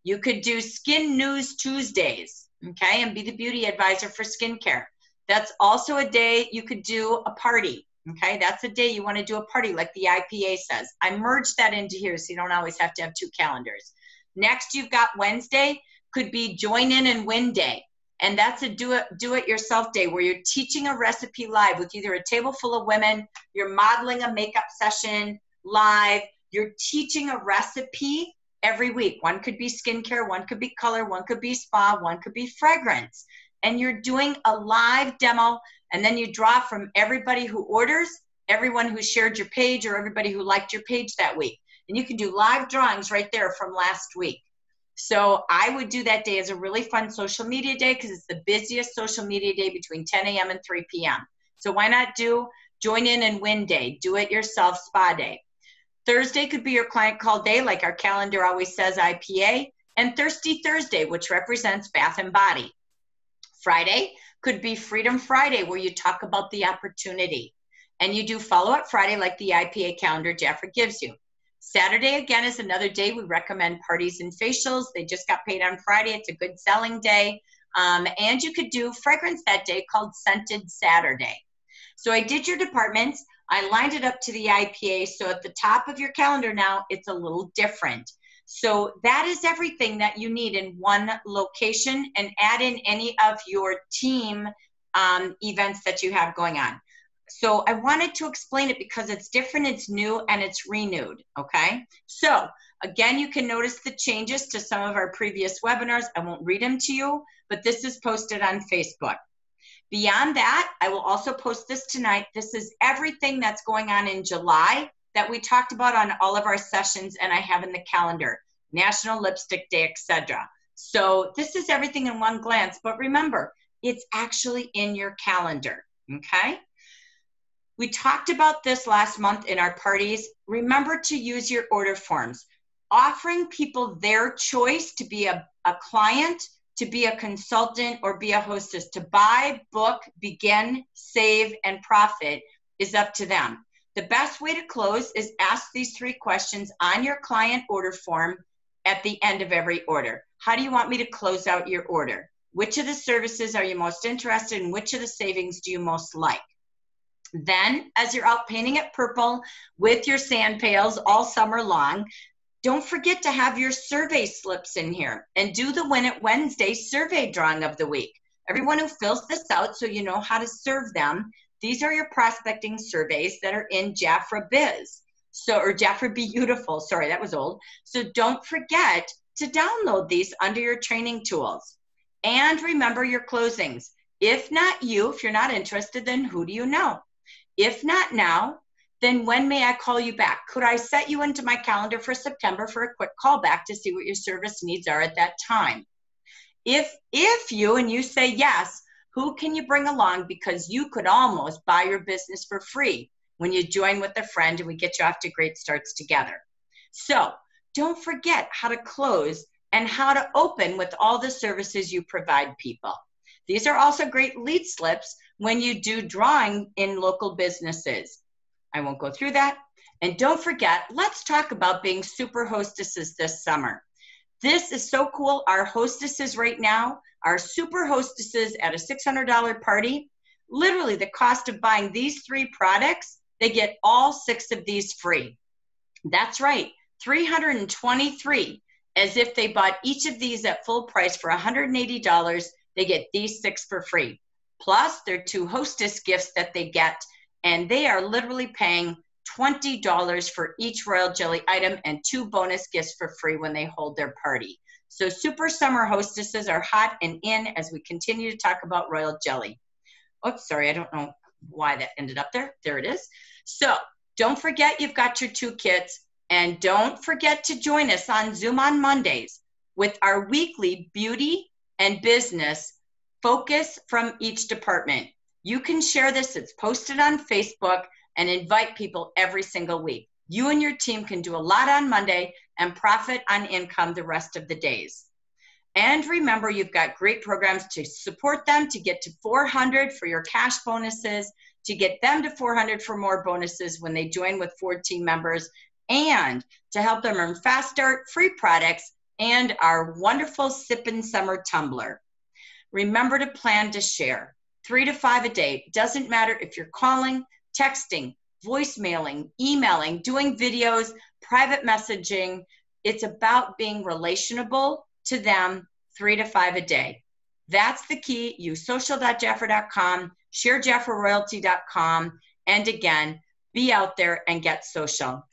You could do Skin News Tuesdays, okay, and be the beauty advisor for skincare. That's also a day you could do a party, okay? That's a day you want to do a party like the IPA says. I merged that into here so you don't always have to have 2 calendars. Next, you've got Wednesday, could be Join In and Win Day. And that's a do-it-yourself day where you're teaching a recipe live with either a table full of women, you're modeling a makeup session live, you're teaching a recipe every week. One could be skincare, one could be color, one could be spa, one could be fragrance. And you're doing a live demo, and then you draw from everybody who orders, everyone who shared your page, or everybody who liked your page that week. And you can do live drawings right there from last week. So I would do that day as a really fun social media day because it's the busiest social media day between 10 a.m. and 3 p.m. So why not do Join In and Win Day, do it yourself spa day. Thursday could be your client call day, like our calendar always says, IPA, and Thirsty Thursday, which represents Bath and Body. Friday could be Freedom Friday, where you talk about the opportunity. And you do Follow-Up Friday like the IPA calendar Jafra gives you. Saturday, again, is another day we recommend parties and facials. They just got paid on Friday. It's a good selling day. And you could do fragrance that day called Scented Saturday. So I did your departments. I lined it up to the IPA. So at the top of your calendar now, it's a little different. So that is everything that you need in one location, and add in any of your team events that you have going on. So I wanted to explain it because it's different, it's new, and it's renewed, okay? So again, you can notice the changes to some of our previous webinars. I won't read them to you, but this is posted on Facebook. Beyond that, I will also post this tonight. This is everything that's going on in July that we talked about on all of our sessions, and I have in the calendar, National Lipstick Day, etc. So this is everything in one glance, but remember, it's actually in your calendar, okay? We talked about this last month in our parties. Remember to use your order forms. Offering people their choice to be a client, to be a consultant, or be a hostess, to buy, book, begin, save, and profit is up to them. The best way to close is ask these 3 questions on your client order form at the end of every order. How do you want me to close out your order? Which of the services are you most interested in? Which of the savings do you most like? Then, as you're out painting it purple with your sand pails all summer long, don't forget to have your survey slips in here and do the Win It Wednesday survey drawing of the week. Everyone who fills this out so you know how to serve them, these are your prospecting surveys that are in Jafra Biz. So, or Jafra Beautiful, sorry, that was old. So don't forget to download these under your training tools. And remember your closings. If not you, if you're not interested, then who do you know? If not now, then when may I call you back? Could I set you into my calendar for September for a quick call back to see what your service needs are at that time? If you say yes, who can you bring along? Because you could almost buy your business for free when you join with a friend and we get you off to great starts together. So don't forget how to close and how to open with all the services you provide people. These are also great lead slips when you do drawing in local businesses. I won't go through that. And don't forget, let's talk about being super hostesses this summer. This is so cool. Our hostesses right now are super hostesses at a $600 party. Literally the cost of buying these 3 products, they get all 6 of these free. That's right, 323, as if they bought each of these at full price for $180, they get these 6 for free. Plus, there are 2 hostess gifts that they get, and they are literally paying $20 for each Royal Jelly item and 2 bonus gifts for free when they hold their party. So Super Summer Hostesses are hot and in as we continue to talk about Royal Jelly. Oops, sorry, I don't know why that ended up there. There it is. So don't forget you've got your 2 kits, and don't forget to join us on Zoom on Mondays with our weekly beauty and business focus from each department. You can share this, it's posted on Facebook, and invite people every single week. You and your team can do a lot on Monday and profit on income the rest of the days. And remember, you've got great programs to support them to get to 400 for your cash bonuses, to get them to 400 for more bonuses when they join with 4 team members, and to help them earn fast start, free products, and our wonderful Sippin' Summer Tumbler. Remember to plan to share 3 to 5 a day. Doesn't matter if you're calling, texting, voicemailing, emailing, doing videos, private messaging. It's about being relationable to them 3 to 5 a day. That's the key. Use social.jaffer.com, share jafferroyalty.com, and again, be out there and get social.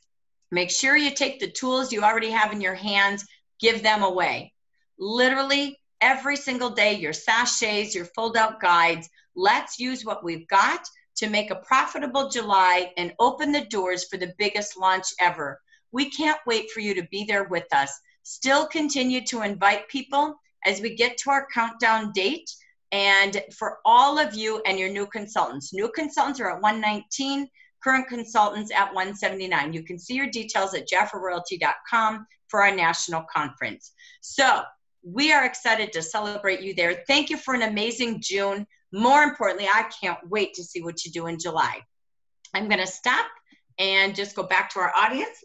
Make sure you take the tools you already have in your hands, give them away. Literally every single day, your sachets, your fold-out guides. Let's use what we've got to make a profitable July and open the doors for the biggest launch ever. We can't wait for you to be there with us. Still continue to invite people as we get to our countdown date. And for all of you and your new consultants are at 119, current consultants at 179. You can see your details at jafferroyalty.com for our national conference. So we are excited to celebrate you there. Thank you for an amazing June. More importantly, I can't wait to see what you do in July. I'm going to stop and just go back to our audience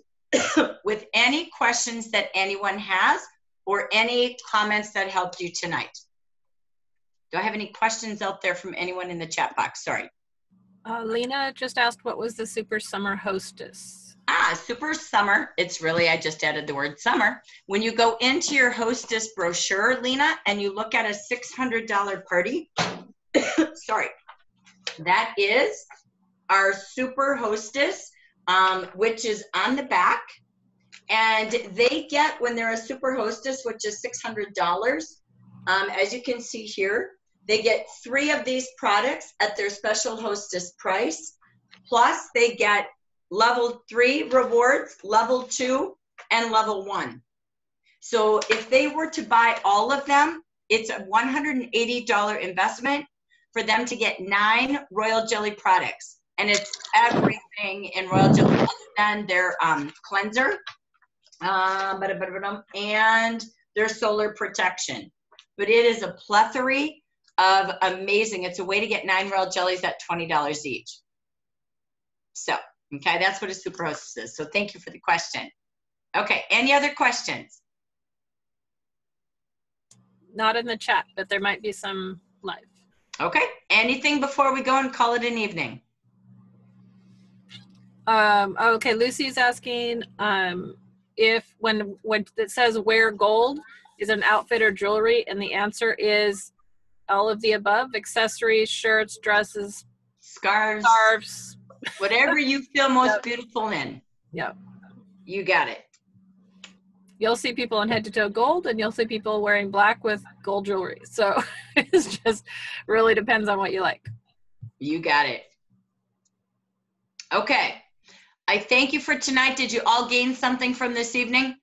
with any questions that anyone has or any comments that helped you tonight. Do I have any questions out there from anyone in the chat box? Sorry. Lena just asked, what was the Super Summer Hostess? Super Summer. It's really, I just added the word summer. When you go into your hostess brochure, Lena, and you look at a $600 party, sorry, that is our Super Hostess, which is on the back. And they get, when they're a Super Hostess, which is $600, as you can see here, they get 3 of these products at their special hostess price. Plus, they get level 3 rewards, level 2, and level 1. So if they were to buy all of them, it's a $180 investment for them to get 9 Royal Jelly products. And it's everything in Royal Jelly and their cleanser and their solar protection. But it is a plethora of amazing. It's a way to get 9 Royal Jellies at $20 each. So, okay, that's what a Super Hostess is. So thank you for the question. Okay, any other questions? Not in the chat, but there might be some live. Okay, anything before we go and call it an evening? Okay, Lucy's asking if when it says wear gold is an outfit or jewelry, and the answer is all of the above: accessories, shirts, dresses, scarves, whatever you feel most beautiful in. Yep. You got it. You'll see people in head to toe gold, and you'll see people wearing black with gold jewelry. So it's just really depends on what you like. You got it. Okay. I thank you for tonight. Did you all gain something from this evening?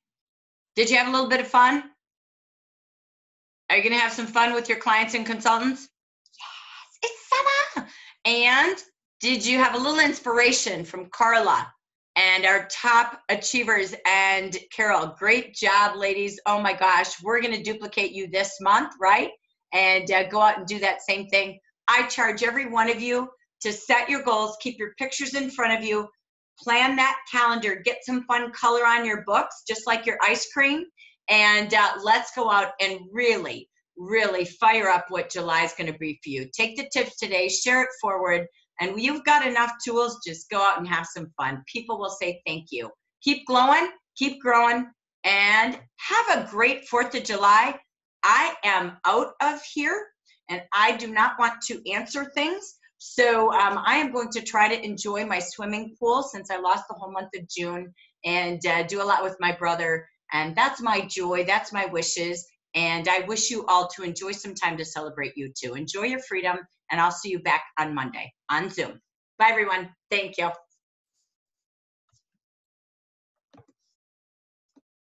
Did you have a little bit of fun? Are you going to have some fun with your clients and consultants? Yes, it's summer. And did you have a little inspiration from Carla and our top achievers and Carol? Great job, ladies. Oh my gosh, we're going to duplicate you this month, right? And go out and do that same thing. I charge every one of you to set your goals, keep your pictures in front of you, plan that calendar, get some fun color on your books, just like your ice cream. And let's go out and really, really fire up what July is going to be for you. Take the tips today, share it forward, and you've got enough tools, just go out and have some fun. People will say thank you. Keep glowing, keep growing, and have a great 4th of July. I am out of here, and I do not want to answer things, So I am going to try to enjoy my swimming pool since I lost the whole month of June, and do a lot with my brother. And that's my joy. That's my wishes. And I wish you all to enjoy some time to celebrate you too. Enjoy your freedom, and I'll see you back on Monday on Zoom. Bye, everyone. Thank you.